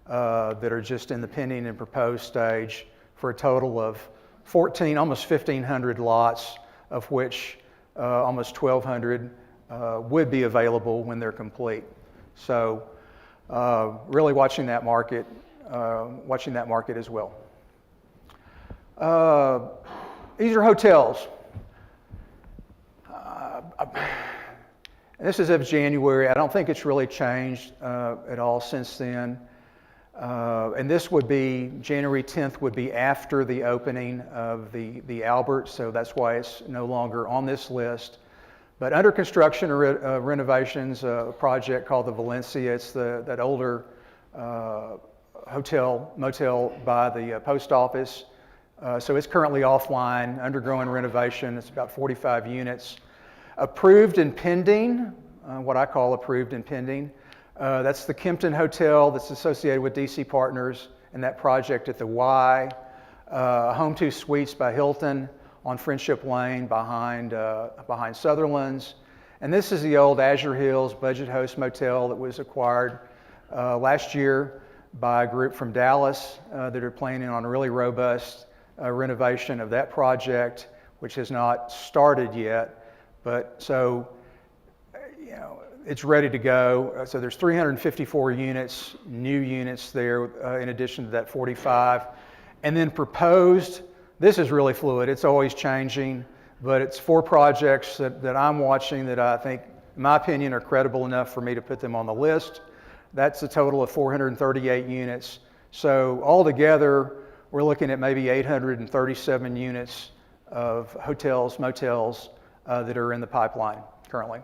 Speaker 13: that are just in the pending and proposed stage, for a total of almost 1,500 lots, of which almost 1,200 would be available when they're complete. So really watching that market as well. These are hotels. This is of January. I don't think it's really changed at all since then. And this would be, January 10th would be after the opening of the Albert, so that's why it's no longer on this list. But under construction or renovations, a project called the Valencia. It's that older motel by the post office. So it's currently offline, undergoing renovation. It's about 45 units. Approved and pending, what I call approved and pending. That's the Kempton Hotel that's associated with DC Partners and that project at the Y. Home 2 Suites by Hilton on Friendship Lane behind Sutherland's. And this is the old Azure Hills Budget Host Motel that was acquired last year by a group from Dallas that are planning on a really robust renovation of that project, which has not started yet. But so, it's ready to go. So there's 354 units, new units there, in addition to that 45. And then proposed, this is really fluid. It's always changing, but it's 4 projects that I'm watching that I think, in my opinion, are credible enough for me to put them on the list. That's a total of 438 units. So altogether, we're looking at maybe 837 units of hotels, motels that are in the pipeline currently.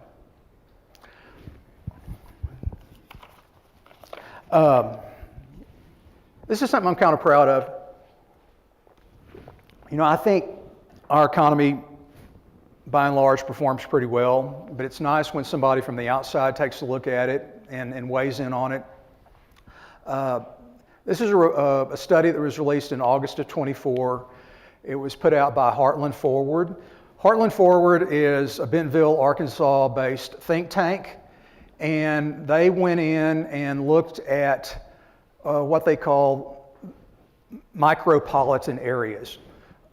Speaker 13: This is something I'm kind of proud of. I think our economy, by and large, performs pretty well, but it's nice when somebody from the outside takes a look at it and weighs in on it. This is a study that was released in August of 24. It was put out by Heartland Forward. Heartland Forward is a Bentonville, Arkansas-based think tank, and they went in and looked at what they call micropolitan areas.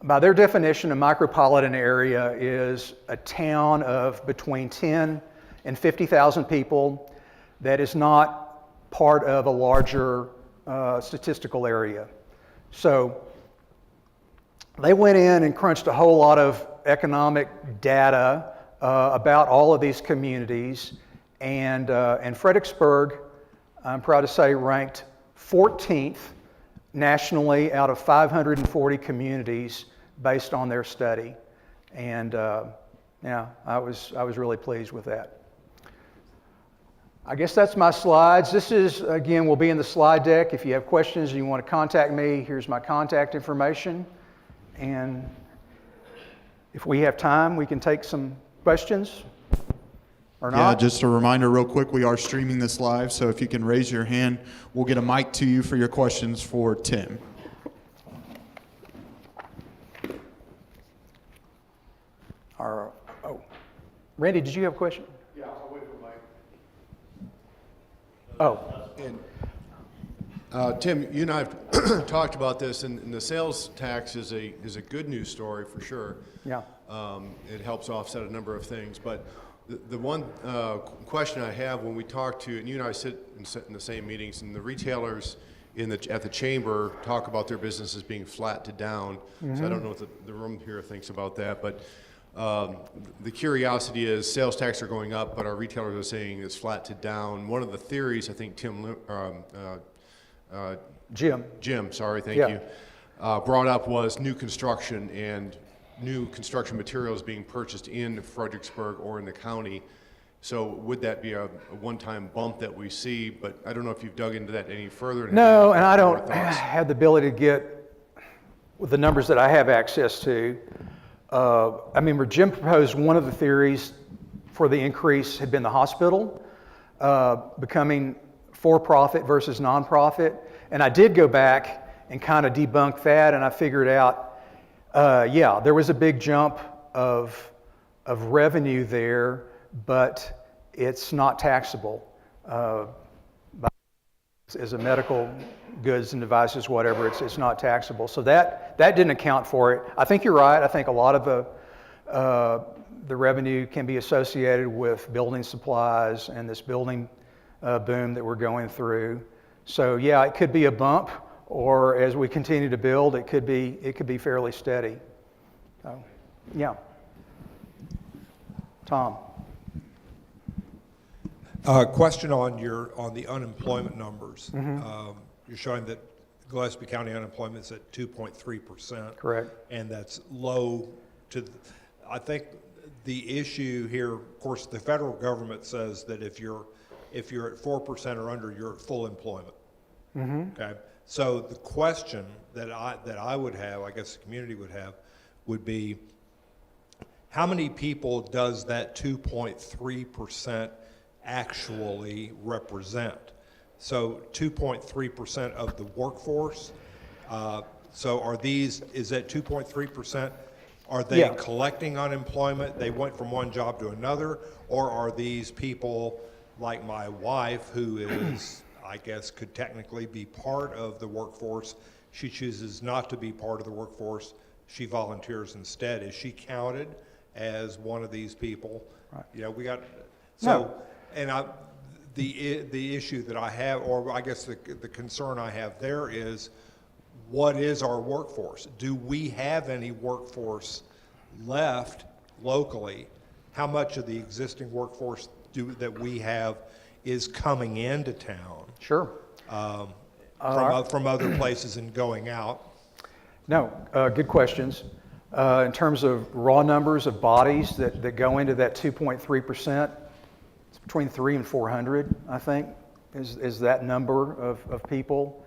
Speaker 13: By their definition, a micropolitan area is a town of between 10 and 50,000 people that is not part of a larger statistical area. So they went in and crunched a whole lot of economic data about all of these communities, and Fredericksburg, I'm proud to say, ranked 14th nationally out of 540 communities based on their study, and I was really pleased with that. I guess that's my slides. This is, again, will be in the slide deck. If you have questions and you want to contact me, here's my contact information. And if we have time, we can take some questions or not.
Speaker 14: Yeah, just a reminder real quick, we are streaming this live, so if you can raise your hand, we'll get a mic to you for your questions for Tim.
Speaker 13: Randy, did you have a question?
Speaker 15: Yeah, I'll wait for Mike.
Speaker 13: Oh.
Speaker 15: Tim, you and I have talked about this, and the sales tax is a good news story for sure.
Speaker 13: Yeah.
Speaker 15: It helps offset a number of things, but the one question I have when we talk to, and you and I sit in the same meetings, and the retailers at the chamber talk about their businesses being flat to down. Mm-hmm. So I don't know what the room here thinks about that, but the curiosity is sales tax are going up, but our retailers are saying it's flat to down. One of the theories, I think Jim, sorry, thank you, brought up was new construction and new construction materials being purchased in Fredericksburg or in the county. So would that be a one-time bump that we see? But I don't know if you've dug into that any further.
Speaker 13: No, and I don't have the ability to get with the numbers that I have access to. I remember Jim proposed one of the theories for the increase had been the hospital becoming for-profit versus non-profit. And I did go back and kind of debunk that, and I figured out, there was a big jump of revenue there, but it's not taxable as a medical goods and devices, whatever. It's not taxable. So that didn't account for it. I think you're right. I think a lot of the revenue can be associated with building supplies and this building boom that we're going through. So yeah, it could be a bump, or as we continue to build, it could be fairly steady. So, yeah. Tom.
Speaker 16: Question on the unemployment numbers. You're showing that Gillespie County unemployment is at 2.3%.
Speaker 13: Correct.
Speaker 16: And that's low I think the issue here, of course, the federal government says that if you're at 4% or under, you're at full employment. Okay. So the question that I would have, I guess the community would have, would be, how many people does that 2.3% actually represent? So 2.3% of the workforce. So is that 2.3%? Are they collecting unemployment? They went from one job to another, or are these people like my wife, who is, I guess, could technically be part of the workforce? She chooses not to be part of the workforce. She volunteers instead. Is she counted as one of these people? Right. You know, we got the issue that I have, or I guess the concern I have there is, what is our workforce? Do we have any workforce left locally? How much of the existing workforce that we have is coming into town?
Speaker 13: Sure.
Speaker 16: From other places and going out?
Speaker 13: No, good questions. In terms of raw numbers of bodies that go into that 2.3%, it's between 300 and 400, I think, is that number of people.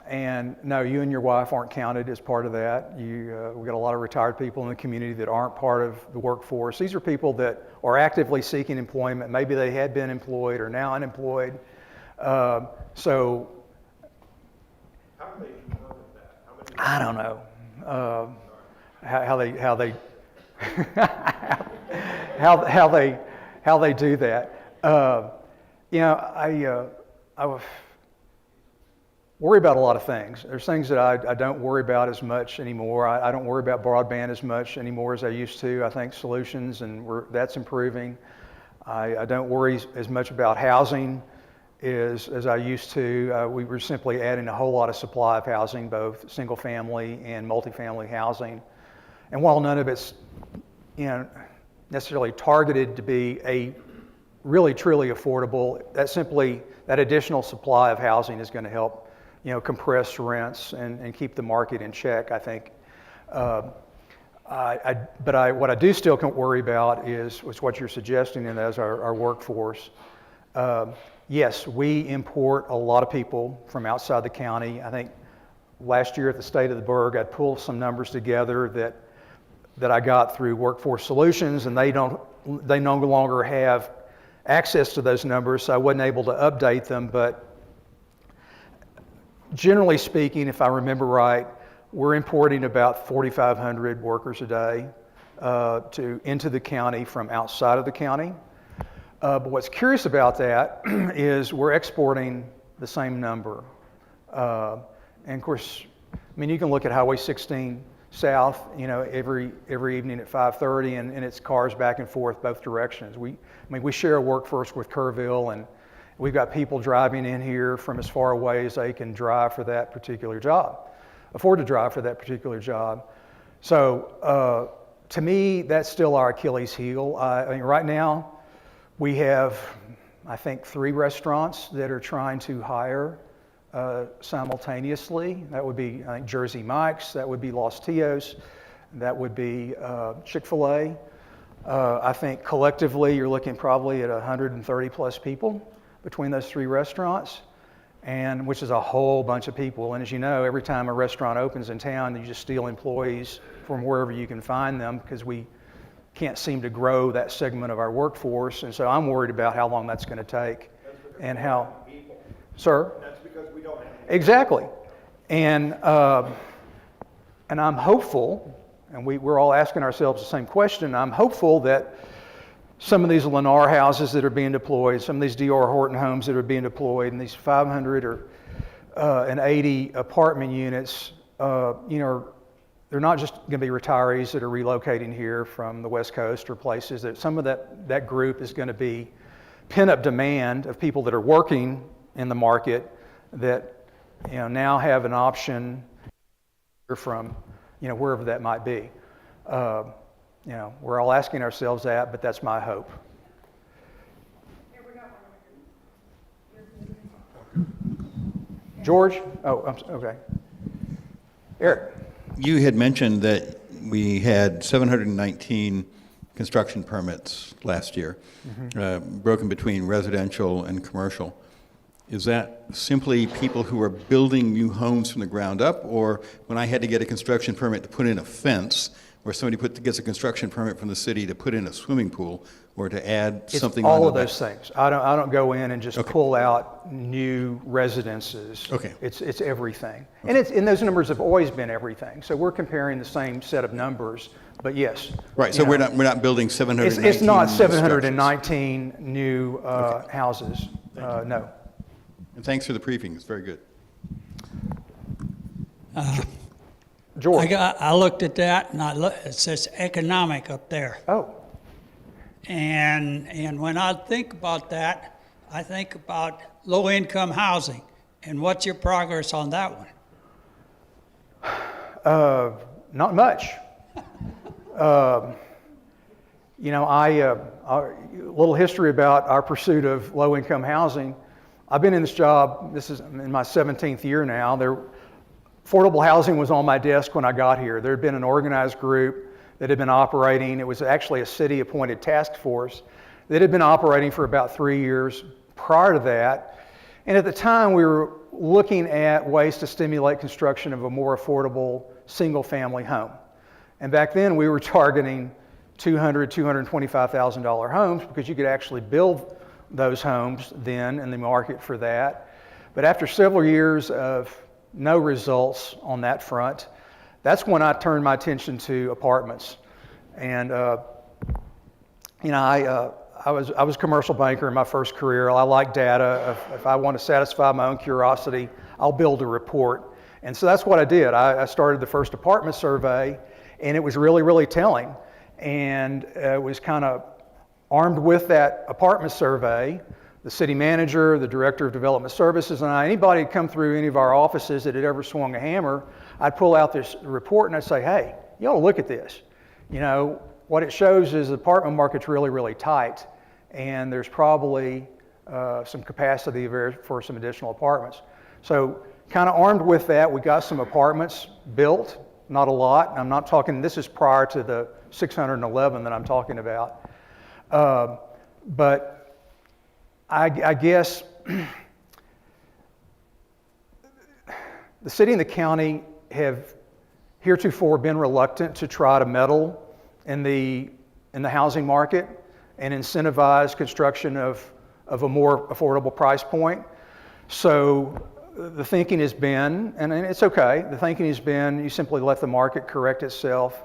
Speaker 13: And no, you and your wife aren't counted as part of that. We got a lot of retired people in the community that aren't part of the workforce. These are people that are actively seeking employment. Maybe they had been employed or now unemployed. So
Speaker 16: how do they determine that?
Speaker 13: I don't know how they do that. You know, I worry about a lot of things. There's things that I don't worry about as much anymore. I don't worry about broadband as much anymore as I used to. I think solutions, and that's improving. I don't worry as much about housing as I used to. We were simply adding a whole lot of supply of housing, both single family and multifamily housing. And while none of it's necessarily targeted to be a really truly affordable, that additional supply of housing is going to help compress rents and keep the market in check, I think. What I do still can't worry about is what you're suggesting, and that's our workforce. Yes, we import a lot of people from outside the county. I think last year at the State of the Burg, I pulled some numbers together that I got through Workforce Solutions, and they no longer have access to those numbers, so I wasn't able to update them. But generally speaking, if I remember right, we're importing about 4,500 workers a day into the county from outside of the county. But what's curious about that is we're exporting the same number. And of course, I mean, you can look at Highway 16 south, every evening at 5:30, and it's cars back and forth both directions. We share a workforce with Kerrville, and we've got people driving in here from as far away as they can drive for that particular job, afford to drive for that particular job. So to me, that's still our Achilles heel. I mean, right now, we have, I think, 3 restaurants that are trying to hire simultaneously. That would be, I think, Jersey Mike's, that would be Los Tios, that would be Chick-fil-A. I think collectively you're looking probably at 130 plus people between those 3 restaurants, and which is a whole bunch of people. And as you know, every time a restaurant opens in town, you just steal employees from wherever you can find them, because we can't seem to grow that segment of our workforce. And so I'm worried about how long that's going to take and how. Sir?
Speaker 16: That's because we don't have any.
Speaker 13: Exactly. And I'm hopeful, and we're all asking ourselves the same question, I'm hopeful that some of these Lennar houses that are being deployed, some of these D.R. Horton homes that are being deployed, and these 580 apartment units, they're not just going to be retirees that are relocating here from the West Coast or places. That some of that group is going to be pent-up demand of people that are working in the market that now have an option from wherever that might be. We're all asking ourselves that, but that's my hope. George? Oh, okay. Eric?
Speaker 17: You had mentioned that we had 719 construction permits last year, broken between residential and commercial. Is that simply people who are building new homes from the ground up, or when I had to get a construction permit to put in a fence, or somebody gets a construction permit from the city to put in a swimming pool, or to add something
Speaker 13: all
Speaker 17: onto
Speaker 13: of those things. I don't go in and just pull out new residences.
Speaker 17: Okay.
Speaker 13: It's everything. Okay. And those numbers have always been everything. So we're comparing the same set of numbers, but yes.
Speaker 17: Right, so we're not building 719.
Speaker 13: It's not 719 new houses, no.
Speaker 17: And thanks for the briefing, it's very good.
Speaker 13: George.
Speaker 18: I looked at that and it says economic up there.
Speaker 13: Oh.
Speaker 18: And when I think about that, I think about low-income housing. And what's your progress on that one?
Speaker 13: Not much. A little history about our pursuit of low-income housing. I've been in this job, this is in my 17th year now. Affordable housing was on my desk when I got here. There had been an organized group that had been operating. It was actually a city-appointed task force that had been operating for about 3 years prior to that. And at the time, we were looking at ways to stimulate construction of a more affordable single-family home. And back then, we were targeting $200,000, $225,000 homes because you could actually build those homes then in the market for that. But after several years of no results on that front, that's when I turned my attention to apartments. And I was a commercial banker in my first career. I like data. If I want to satisfy my own curiosity, I'll build a report. And so that's what I did. I started the first apartment survey, and it was really, really telling. And it was kind of armed with that apartment survey, the city manager, the director of development services, and anybody who'd come through any of our offices that had ever swung a hammer, I'd pull out this report and I'd say, hey, you ought to look at this. What it shows is the apartment market's really, really tight, and there's probably some capacity for some additional apartments. So kind of armed with that, we got some apartments built, not a lot. I'm not talking, this is prior to the 611 that I'm talking about. But I guess the city and the county have heretofore been reluctant to try to meddle in the housing market and incentivize construction of a more affordable price point. So the thinking has been, and it's okay, the thinking has been you simply let the market correct itself.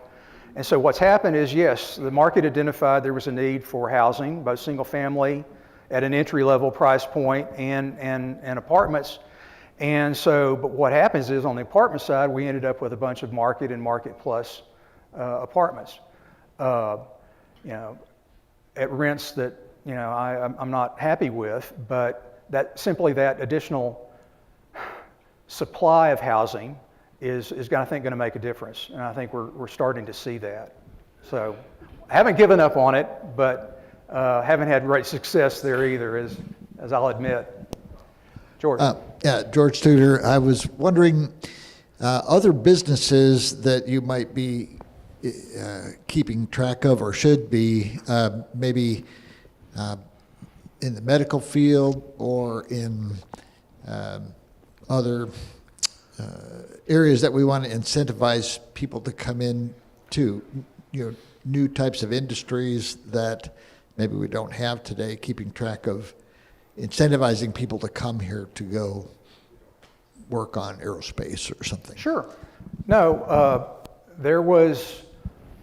Speaker 13: And so what's happened is, yes, the market identified there was a need for housing, both single family at an entry-level price point and apartments. And so, but what happens is on the apartment side, we ended up with a bunch of market and market plus apartments, at rents that, I'm not happy with, but that additional supply of housing is I think going to make a difference. And I think we're starting to see that. So I haven't given up on it, but haven't had great success there either, as I'll admit. George.
Speaker 19: George Tudor. I was wondering, other businesses that you might be keeping track of or should be, maybe in the medical field or in other areas that we want to incentivize people to come in to, new types of industries that maybe we don't have today, keeping track of incentivizing people to come here to go work on aerospace or something.
Speaker 13: Sure. No, there was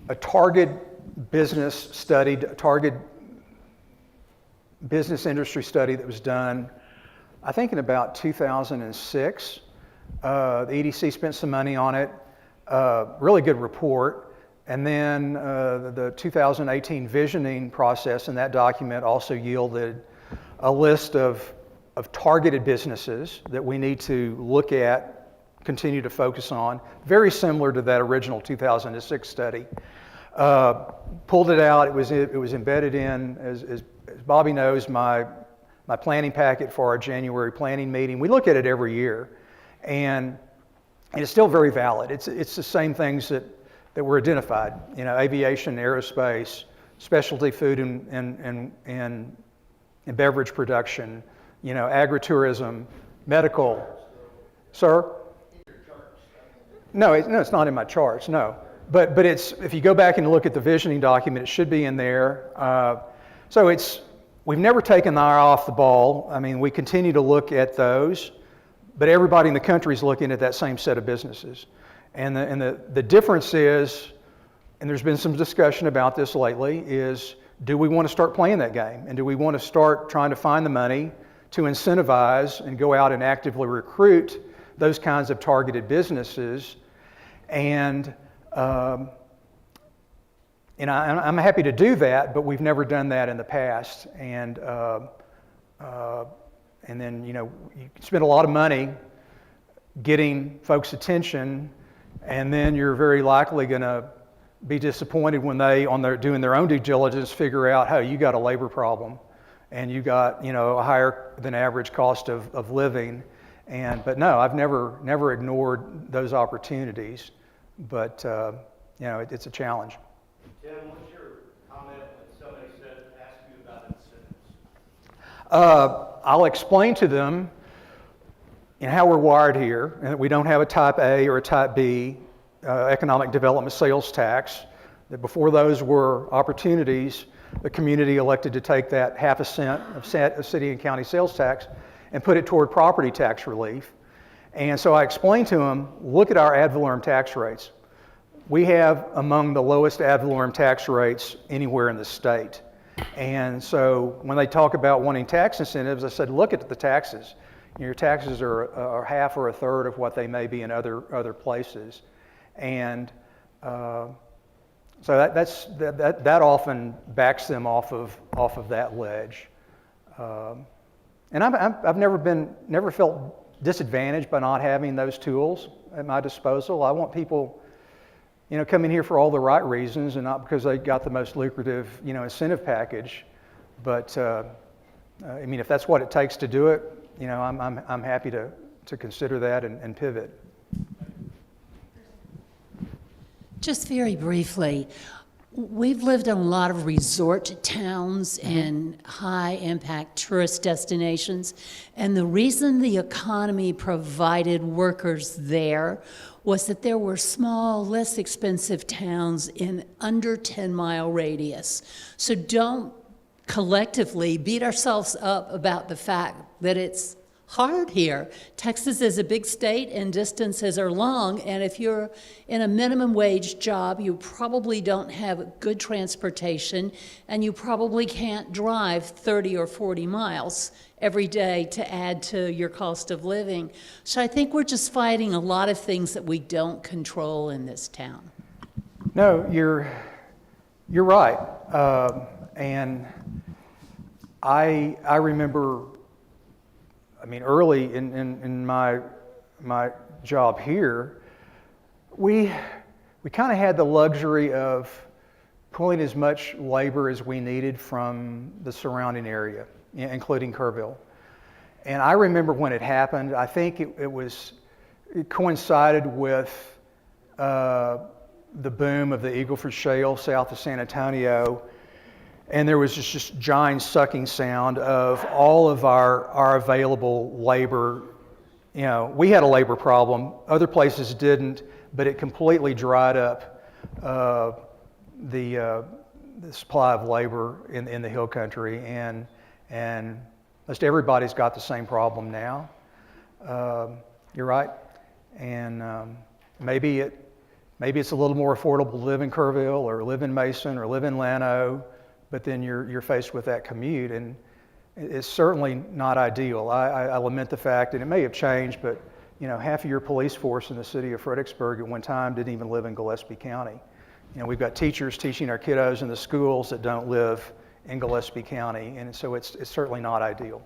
Speaker 13: a target business study, a target business industry study that was done, I think in about 2006. The EDC spent some money on it, really good report. And then the 2018 visioning process in that document also yielded a list of targeted businesses that we need to look at, continue to focus on, very similar to that original 2006 study. Pulled it out. It was embedded in, as Bobby knows, my planning packet for our January planning meeting. We look at it every year, and it's still very valid. It's the same things that were identified. You know, aviation, aerospace, specialty food and beverage production. You know, agritourism, medical. Sir? No, it's not in my charts. No. But it's, if you go back and look at the visioning document, it should be in there. So we've never taken the eye off the ball. I mean, we continue to look at those, but everybody in the country is looking at that same set of businesses. And the difference is, and there's been some discussion about this lately, is do we want to start playing that game? And do we want to start trying to find the money to incentivize and go out and actively recruit those kinds of targeted businesses? And I'm happy to do that, but we've never done that in the past. And then, you know, you spend a lot of money getting folks' attention, and then you're very likely going to be disappointed when they, doing their own due diligence, figure out, hey, you got a labor problem, and you got, you know, a higher than average cost of living. But no, I've never ignored those opportunities. But you know, it's a challenge.
Speaker 20: Tim, what's your comment when somebody asks you about incentives?
Speaker 13: I'll explain to them how we're wired here, and that we don't have a type A or a type B economic development sales tax. That before those were opportunities, the community elected to take that half a cent of city and county sales tax and put it toward property tax relief. And so I explained to them, look at our ad valorem tax rates. We have among the lowest ad valorem tax rates anywhere in the state. And so when they talk about wanting tax incentives, I said, look at the taxes. Your taxes are half or a third of what they may be in other places. And so that often backs them off of that ledge. And I've never felt disadvantaged by not having those tools at my disposal. I want people, you know, coming here for all the right reasons and not because they got the most lucrative, you know, incentive package. But I mean, if that's what it takes to do it, you know, I'm happy to consider that and pivot.
Speaker 21: Just very briefly, we've lived in a lot of resort towns and high-impact tourist destinations, and the reason the economy provided workers there was that there were small, less expensive towns in under 10-mile radius. So don't collectively beat ourselves up about the fact that it's hard here. Texas is a big state and distances are long, and if you're in a minimum wage job, you probably don't have good transportation, and you probably can't drive 30 or 40 miles every day to add to your cost of living. So I think we're just fighting a lot of things that we don't control in this town.
Speaker 13: No, you're right. And I remember, I mean, early in my job here, we kind of had the luxury of pulling as much labor as we needed from the surrounding area, including Kerrville. And I remember when it happened, I think it coincided with the boom of the Eagle Ford Shale south of San Antonio. And there was just giant sucking sound of all of our available labor. You know, we had a labor problem. Other places didn't, but it completely dried up the supply of labor in the hill country. And most everybody's got the same problem now. You're right. And maybe it's a little more affordable to live in Kerrville or live in Mason or live in Llano. But then you're faced with that commute, and it's certainly not ideal. I lament the fact, and it may have changed, but you know, half of your police force in the city of Fredericksburg at one time didn't even live in Gillespie County. You know, we've got teachers teaching our kiddos in the schools that don't live in Gillespie County, and so it's certainly not ideal.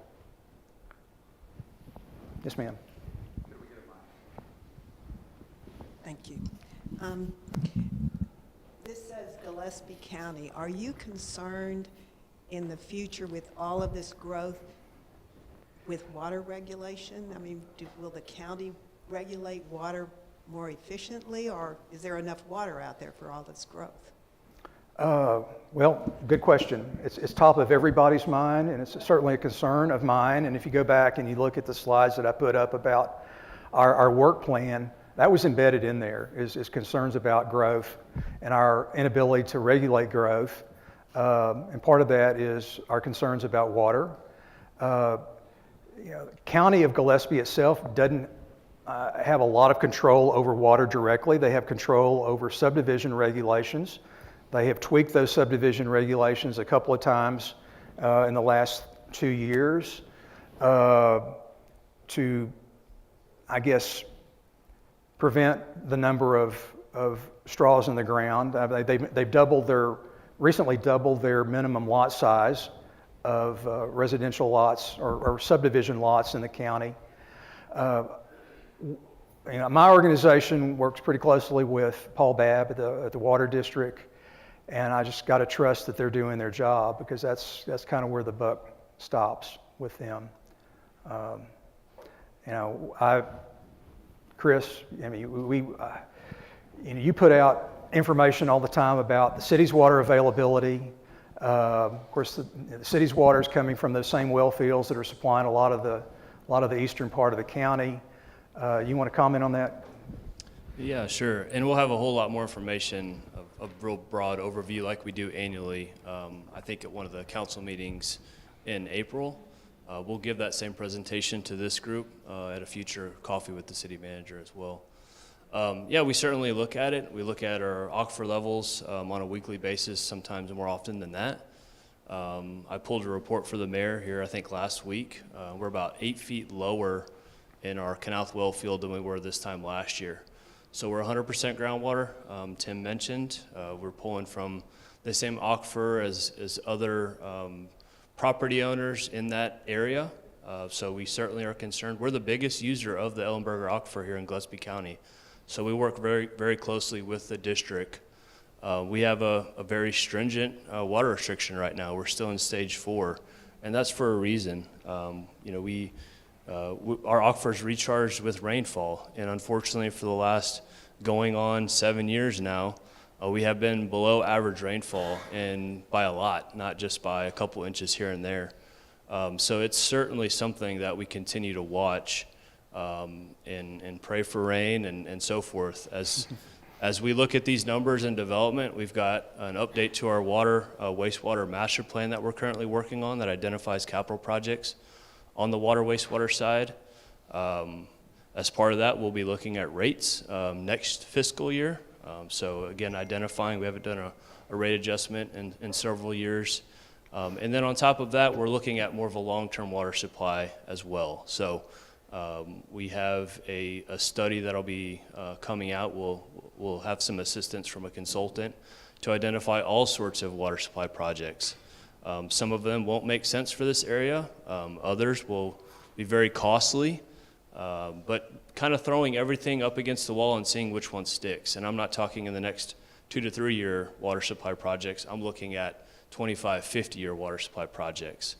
Speaker 13: Yes, ma'am.
Speaker 1: Thank you. This says Gillespie County. Are you concerned in the future with all of this growth with water regulation? I mean, will the county regulate water more efficiently, or is there enough water out there for all this growth?
Speaker 13: Well, good question. It's top of everybody's mind, and it's certainly a concern of mine. And if you go back and you look at the slides that I put up about our work plan, that was embedded in there, is concerns about growth and our inability to regulate growth. And part of that is our concerns about water. The County of Gillespie itself doesn't have a lot of control over water directly. They have control over subdivision regulations. They have tweaked those subdivision regulations a couple of times in the last 2 years to, I guess, prevent the number of straws in the ground. They've recently doubled their minimum lot size of residential lots or subdivision lots in the county. My organization works pretty closely with Paul Babb at the Water District, and I just got to trust that they're doing their job, because that's kind of where the buck stops with them. Chris, I mean, you put out information all the time about the city's water availability. Of course, the city's water is coming from those same well fields that are supplying a lot of the eastern part of the county. You want to comment on that?
Speaker 22: Yeah, sure. And we'll have a whole lot more information of real broad overview like we do annually. I think at one of the council meetings in April, we'll give that same presentation to this group at a future coffee with the city manager as well. Yeah, we certainly look at it. We look at our aquifer levels on a weekly basis, sometimes more often than that. I pulled a report for the mayor here, I think last week. We're about 8 feet lower in our Canal well field than we were this time last year. So we're 100% groundwater. Tim mentioned we're pulling from the same aquifer as other property owners in that area. So we certainly are concerned. We're the biggest user of the Ellenberger aquifer here in Gillespie County. So we work very, very closely with the district. We have a very stringent water restriction right now. We're still in stage 4, and that's for a reason. Our aquifer is recharged with rainfall, and unfortunately for the last going on 7 years now, we have been below average rainfall, and by a lot, not just by a couple inches here and there. So it's certainly something that we continue to watch and pray for rain and so forth. As we look at these numbers in development, we've got an update to our wastewater master plan that we're currently working on that identifies capital projects on the water wastewater side. As part of that, we'll be looking at rates next fiscal year. So again, identifying, we haven't done a rate adjustment in several years. And then on top of that, we're looking at more of a long-term water supply as well. So we have a study that'll be coming out. We'll have some assistance from a consultant to identify all sorts of water supply projects. Some of them won't make sense for this area. Others will be very costly, but kind of throwing everything up against the wall and seeing which one sticks. And I'm not talking in the next 2 to 3 year water supply projects. I'm looking at 25, 50 year water supply projects.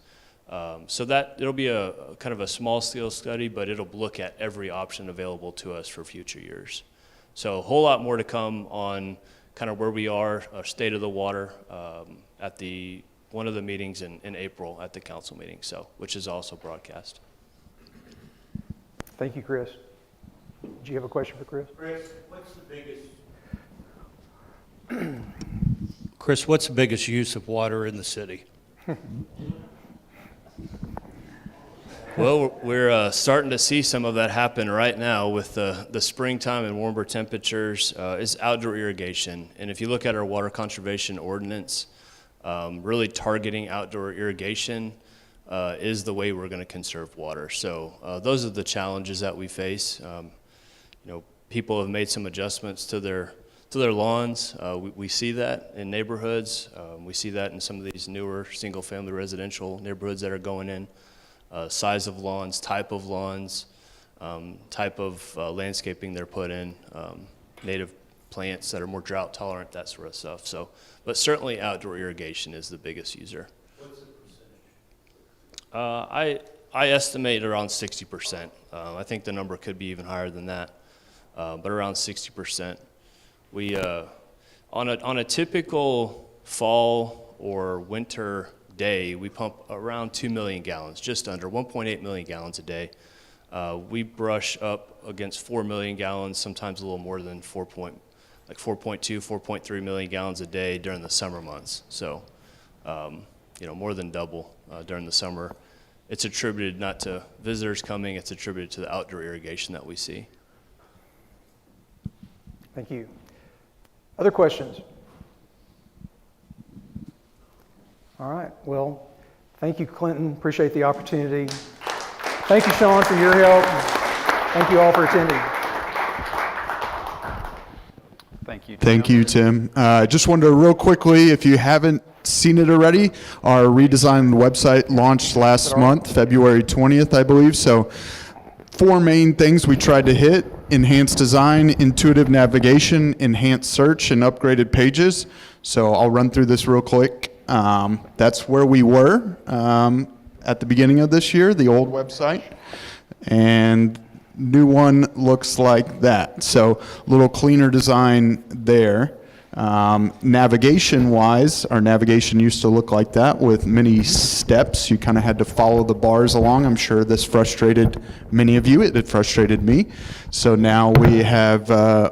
Speaker 22: So that it'll be a kind of a small scale study, but it'll look at every option available to us for future years. So a whole lot more to come on kind of where we are, our state of the water at one of the meetings in April at the council meeting, which is also broadcast.
Speaker 13: Thank you, Chris. Do you have a question for Chris?
Speaker 23: Chris, what's the biggest use of water in the city?
Speaker 22: Well, we're starting to see some of that happen right now with the springtime and warmer temperatures. Is outdoor irrigation. And if you look at our water conservation ordinance, really targeting outdoor irrigation is the way we're going to conserve water. So those are the challenges that we face. People have made some adjustments to to their lawns. We see that in neighborhoods. We see that in some of these newer single-family residential neighborhoods that are going in. Size of lawns, type of lawns, type of landscaping they're put in, native plants that are more drought tolerant, that sort of stuff. So, but certainly outdoor irrigation is the biggest user.
Speaker 23: What's the percentage?
Speaker 22: I estimate around 60%. I think the number could be even higher than that, but around 60%. We on a typical fall or winter day, we pump around 2 million gallons, just under 1.8 million gallons a day. We brush up against 4 million gallons, sometimes a little more than 4.2, 4.3 million gallons a day during the summer months. So, more than double during the summer. It's attributed not to visitors coming, it's attributed to the outdoor irrigation that we see.
Speaker 13: Thank you. Other questions? All right, well, thank you, Clinton. Appreciate the opportunity. Thank you, Sean, for your help. Thank you all for attending.
Speaker 11: Thank you, Tim.
Speaker 14: Thank you, Tim. Just wanted to real quickly, if you haven't seen it already, our redesigned website launched last month, February 20th, I believe. So 4 main things we tried to hit: enhanced design, intuitive navigation, enhanced search, and upgraded pages. So I'll run through this real quick. That's where we were at the beginning of this year, the old website. And new one looks like that. So a little cleaner design there. Navigation-wise, our navigation used to look like that with many steps. You kind of had to follow the bars along. I'm sure this frustrated many of you. It frustrated me. So now we have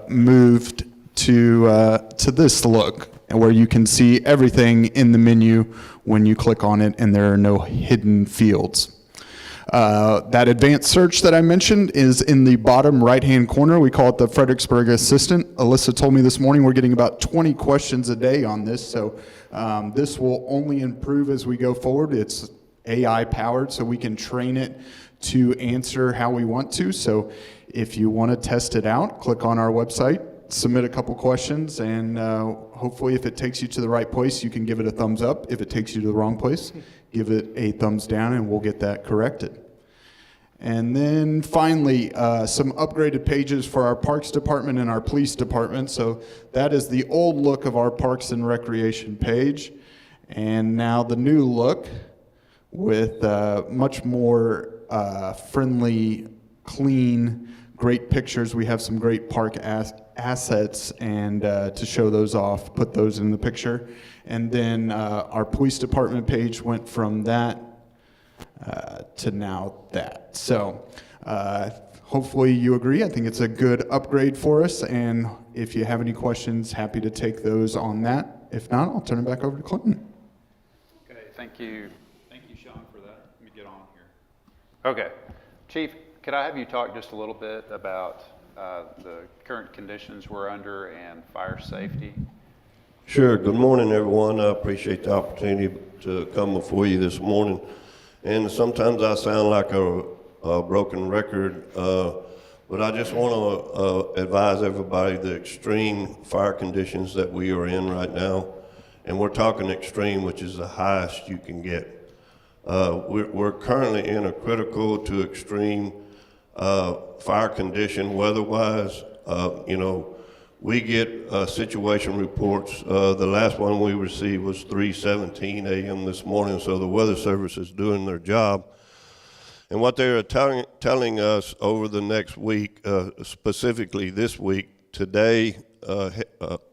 Speaker 14: moved to this look, where you can see everything in the menu when you click on it, and there are no hidden fields. That advanced search that I mentioned is in the bottom right-hand corner. We call it the Fredericksburg Assistant. Alyssa told me this morning we're getting about 20 questions a day on this, so this will only improve as we go forward. It's AI-powered, so we can train it to answer how we want to. So if you want to test it out, click on our website, submit a couple questions, and hopefully if it takes you to the right place, you can give it a thumbs up. If it takes you to the wrong place, give it a thumbs down, and we'll get that corrected. And then finally, some upgraded pages for our Parks Department and our Police Department. So that is the old look of our Parks and Recreation page. And now the new look with much more friendly, clean, great pictures. We have some great park assets, and to show those off, put those in the picture. And then our Police Department page went from that to now that. So hopefully you agree. I think it's a good upgrade for us, and if you have any questions, happy to take those on that. If not, I'll turn it back over to Clinton.
Speaker 11: Okay, thank you. Thank you, Sean, for that. Let me get on here. Okay. Chief, could I have you talk just a little bit about the current conditions we're under and fire safety?
Speaker 12: Sure. Good morning, everyone. I appreciate the opportunity to come before you this morning. And sometimes I sound like a broken record, but I just want to advise everybody the extreme fire conditions that we are in right now. And we're talking extreme, which is the highest you can get. We're currently in a critical to extreme fire condition weather-wise. We get situation reports. The last one we received was 3:17 a.m. this morning, so the Weather Service is doing their job. And what they are telling us over the next week, specifically this week, today,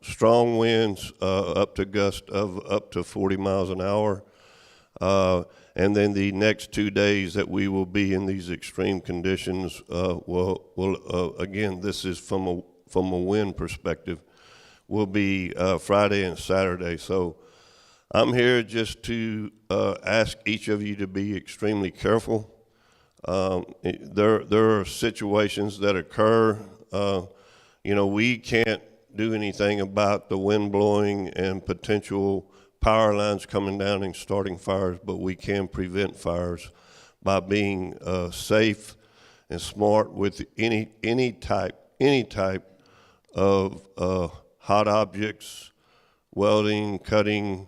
Speaker 12: strong winds up to gusts of up to 40 miles an hour. And then the next 2 days that we will be in these extreme conditions, again, this is from a wind perspective, will be Friday and Saturday. So I'm here just to ask each of you to be extremely careful. There are situations that occur. We can't do anything about the wind blowing and potential power lines coming down and starting fires, but we can prevent fires by being safe and smart with any type of hot objects, welding, cutting.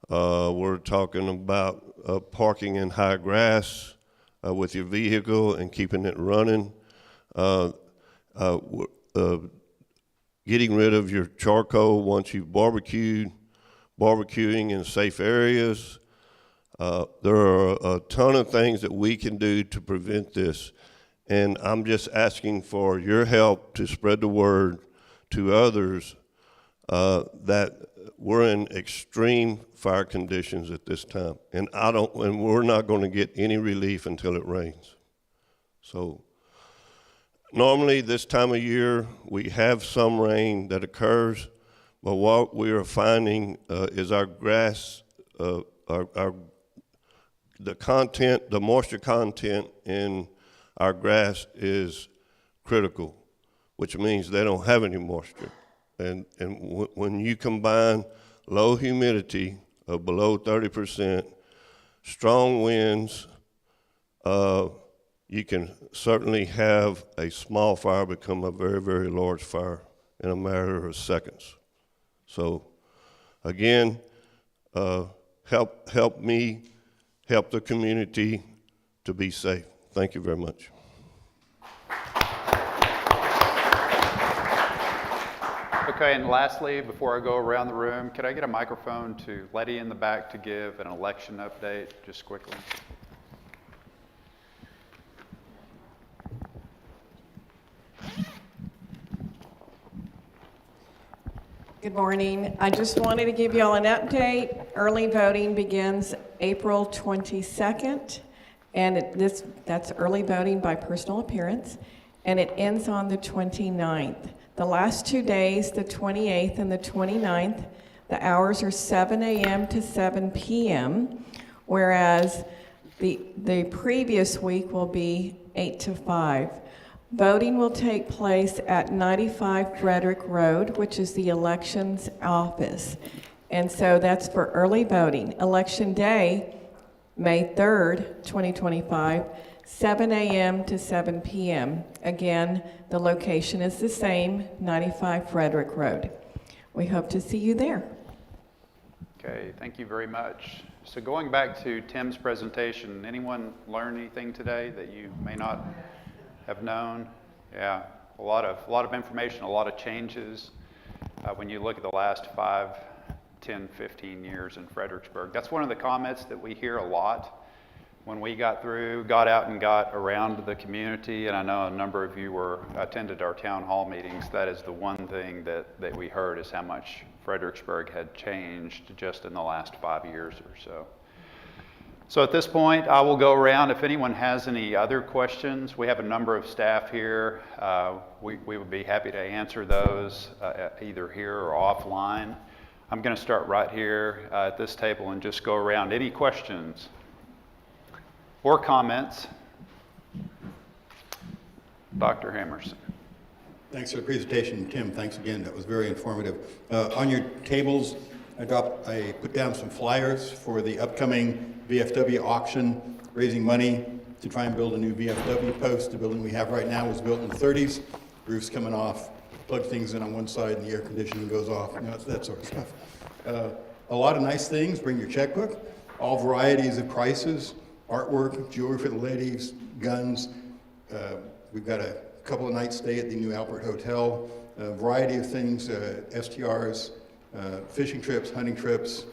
Speaker 12: We're talking about parking in high grass with your vehicle and keeping it running. Getting rid of your charcoal once you've barbecued, barbecuing in safe areas. There are a ton of things that we can do to prevent this. And I'm just asking for your help to spread the word to others that we're in extreme fire conditions at this time. And we're not going to get any relief until it rains. So normally this time of year, we have some rain that occurs, but what we are finding is our grass, the moisture content in our grass is critical, which means they don't have any moisture. And when you combine low humidity of below 30%, strong winds, you can certainly have a small fire become a very, very large fire in a matter of seconds. So again, help me, help the community to be safe. Thank you very much.
Speaker 11: Okay, and lastly, before I go around the room, could I get a microphone to Letty in the back to give an election update, just quickly?
Speaker 2: Good morning. I just wanted to give you all an update. Early voting begins April 22nd, and that's early voting by personal appearance, and it ends on the 29th. The last 2 days, the 28th and the 29th, the hours are 7 a.m. to 7 p.m., whereas the previous week will be 8 to 5. Voting will take place at 95 Frederick Road, which is the elections office. And so that's for early voting. Election day, May 3rd, 2025, 7 a.m. to 7 p.m. Again, the location is the same, 95 Frederick Road. We hope to see you there.
Speaker 11: Okay, thank you very much. So going back to Tim's presentation, anyone learn anything today that you may not have known? Yeah, a lot of information, a lot of changes. When you look at the last 5, 10, 15 years in Fredericksburg, that's one of the comments that we hear a lot when we got out and got around the community, and I know a number of you attended our town hall meetings. That is the one thing that we heard, is how much Fredericksburg had changed just in the last 5 years or so. So at this point, I will go around. If anyone has any other questions, we have a number of staff here. We would be happy to answer those either here or offline. I'm going to start right here at this table and just go around. Any questions or comments? Dr. Hammerson.
Speaker 17: Thanks for the presentation, Tim. Thanks again. That was very informative. On your tables, I put down some flyers for the upcoming VFW auction, raising money to try and build a new VFW post. The building we have right now was built in the 30s. Roof's coming off, plug things in on one side and the air conditioning goes off, it's that sort of stuff. A lot of nice things. Bring your checkbook. All varieties of prices, artwork, jewelry for the ladies, guns. We've got a couple of nights stay at the new Albert Hotel. A variety of things, STRs, fishing trips, hunting trips.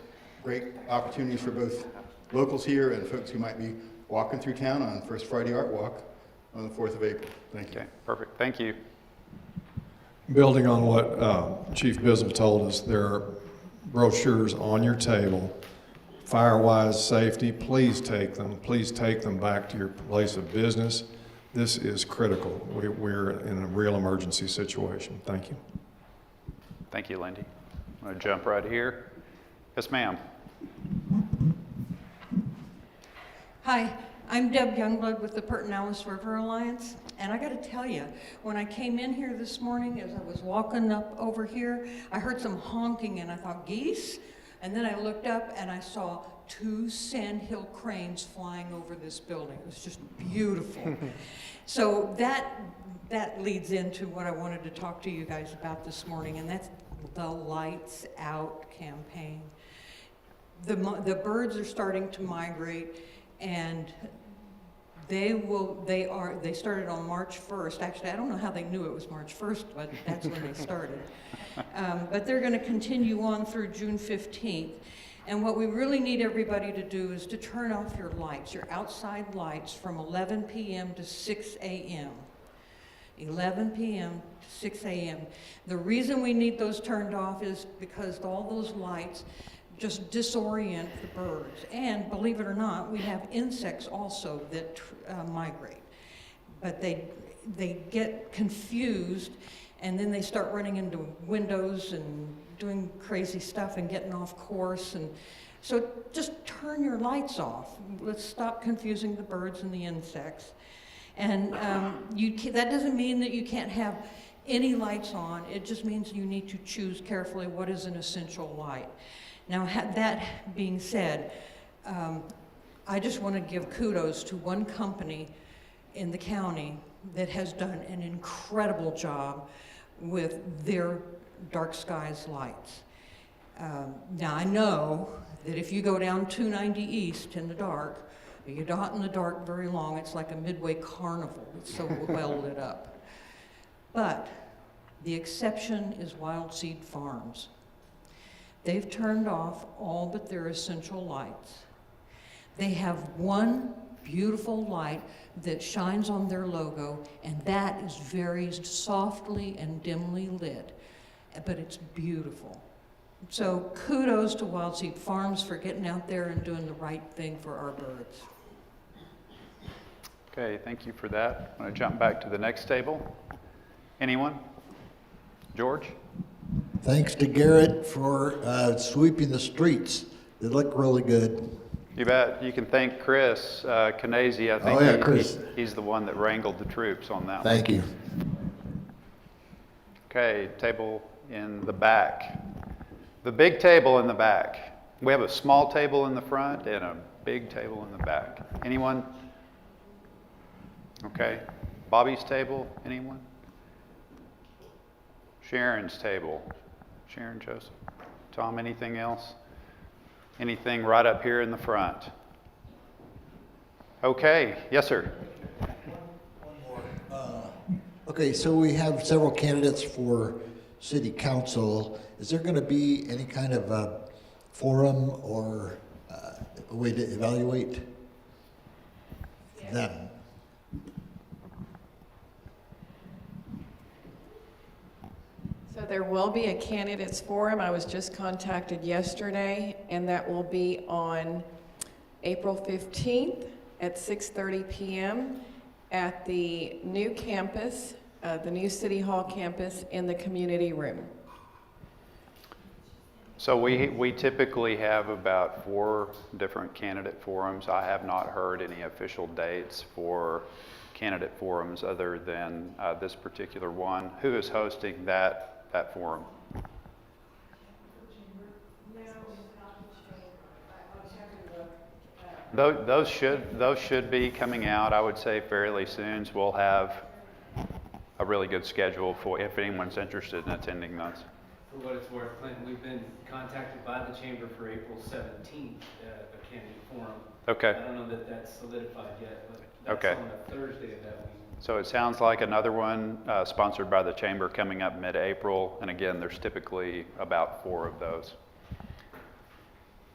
Speaker 17: Great opportunities for both locals here and folks who might be walking through town on First Friday Art Walk on the 4th of April. Thank you.
Speaker 11: Okay, perfect. Thank you.
Speaker 3: Building on what Chief Bizzle told us, there are brochures on your table. Fire-wise safety, please take them. Please take them back to your place of business. This is critical. We're in a real emergency situation. Thank you.
Speaker 11: Thank you, Lindy. I'm going to jump right here. Yes, ma'am.
Speaker 4: Hi, I'm Deb Youngblood with the Pertinellis River Alliance, and I got to tell you, when I came in here this morning, as I was walking up over here, I heard some honking and I thought, geese? And then I looked up and I saw 2 sandhill cranes flying over this building. It was just beautiful. So that leads into what I wanted to talk to you guys about this morning, and the Lights Out campaign. The birds are starting to migrate, and they started on March 1st. Actually, I don't know how they knew it was March 1st, but that's when they started. But they're going to continue on through June 15th. And what we really need everybody to do is to turn off your lights, your outside lights, from 11 p.m. to 6 a.m. 11 p.m. to 6 a.m. The reason we need those turned off is because all those lights just disorient the birds. And believe it or not, we have insects also that migrate. But they get confused, and then they start running into windows and doing crazy stuff and getting off course. And so just turn your lights off. Let's stop confusing the birds and the insects. And that doesn't mean that you can't have any lights on. It just means you need to choose carefully what is an essential light. Now, that being said, I just want to give kudos to one company in the county that has done an incredible job with their dark skies lights. Now, I know that if you go down 290 East in the dark, you're not in the dark very long. It's like a midway carnival. It's so well lit up. But the exception is Wild Seed Farms. They've turned off all but their essential lights. They have one beautiful light that shines on their logo, and that is very softly and dimly lit, but it's beautiful. So kudos to Wild Seed Farms for getting out there and doing the right thing for our birds.
Speaker 11: Okay, thank you for that. I'm going to jump back to the next table. Anyone? George?
Speaker 19: Thanks to Garrett for sweeping the streets. They look really good.
Speaker 11: You bet. You can thank Chris Canesi. I think
Speaker 19: Chris.
Speaker 11: He's the one that wrangled the troops on that one.
Speaker 19: Thank you.
Speaker 11: Okay, table in the back. The big table in the back. We have a small table in the front and a big table in the back. Anyone? Okay. Bobby's table, anyone? Sharon's table. Sharon, Joseph. Tom, anything else? Anything right up here in the front? Okay, yes, sir.
Speaker 19: Okay, so we have several candidates for city council. Is there going to be any kind of a forum or a way to evaluate them?
Speaker 2: So there will be a candidates forum. I was just contacted yesterday, and that will be on April 15th at 6:30 p.m. at the new campus, the new City Hall campus in the community room.
Speaker 11: So we typically have about 4 different candidate forums. I have not heard any official dates for candidate forums other than this particular one. Who is hosting that forum? Those should be coming out, I would say, fairly soon. So we'll have a really good schedule for if anyone's interested in attending those.
Speaker 9: For what it's worth, Clinton, we've been contacted by the Chamber for April 17th at a candidate forum.
Speaker 11: Okay.
Speaker 9: I don't know that that's solidified yet, but that's
Speaker 11: Okay.
Speaker 9: on the Thursday of that week.
Speaker 11: So it sounds like another one sponsored by the Chamber coming up mid-April. And again, there's typically about 4 of those.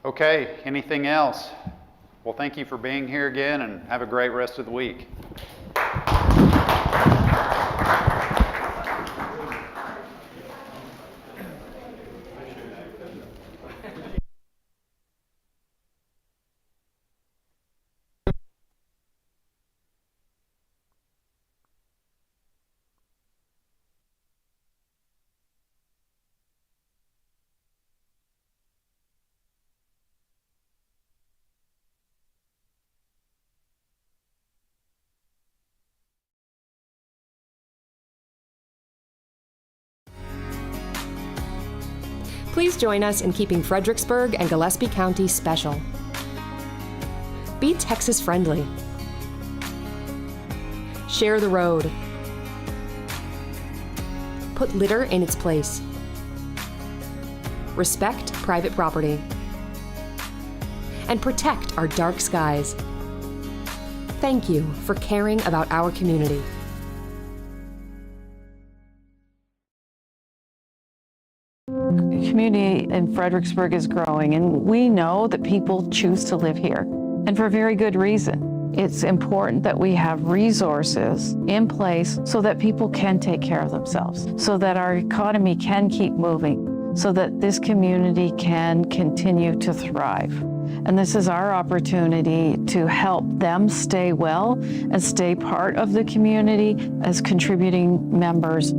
Speaker 11: Okay, anything else? Well, thank you for being here again, and have a great rest of the week.
Speaker 5: Please join us in keeping Fredericksburg and Gillespie County special. Be Texas friendly. Share the road. Put litter in its place. respect private property, and protect our dark skies. Thank you for caring about our community.
Speaker 6: The community in Fredericksburg is growing, and we know that people choose to live here, and for very good reason. It's important that we have resources in place so that people can take care of themselves, so that our economy can keep moving, so that this community can continue to thrive. And this is our opportunity to help them stay well and stay part of the community as contributing members.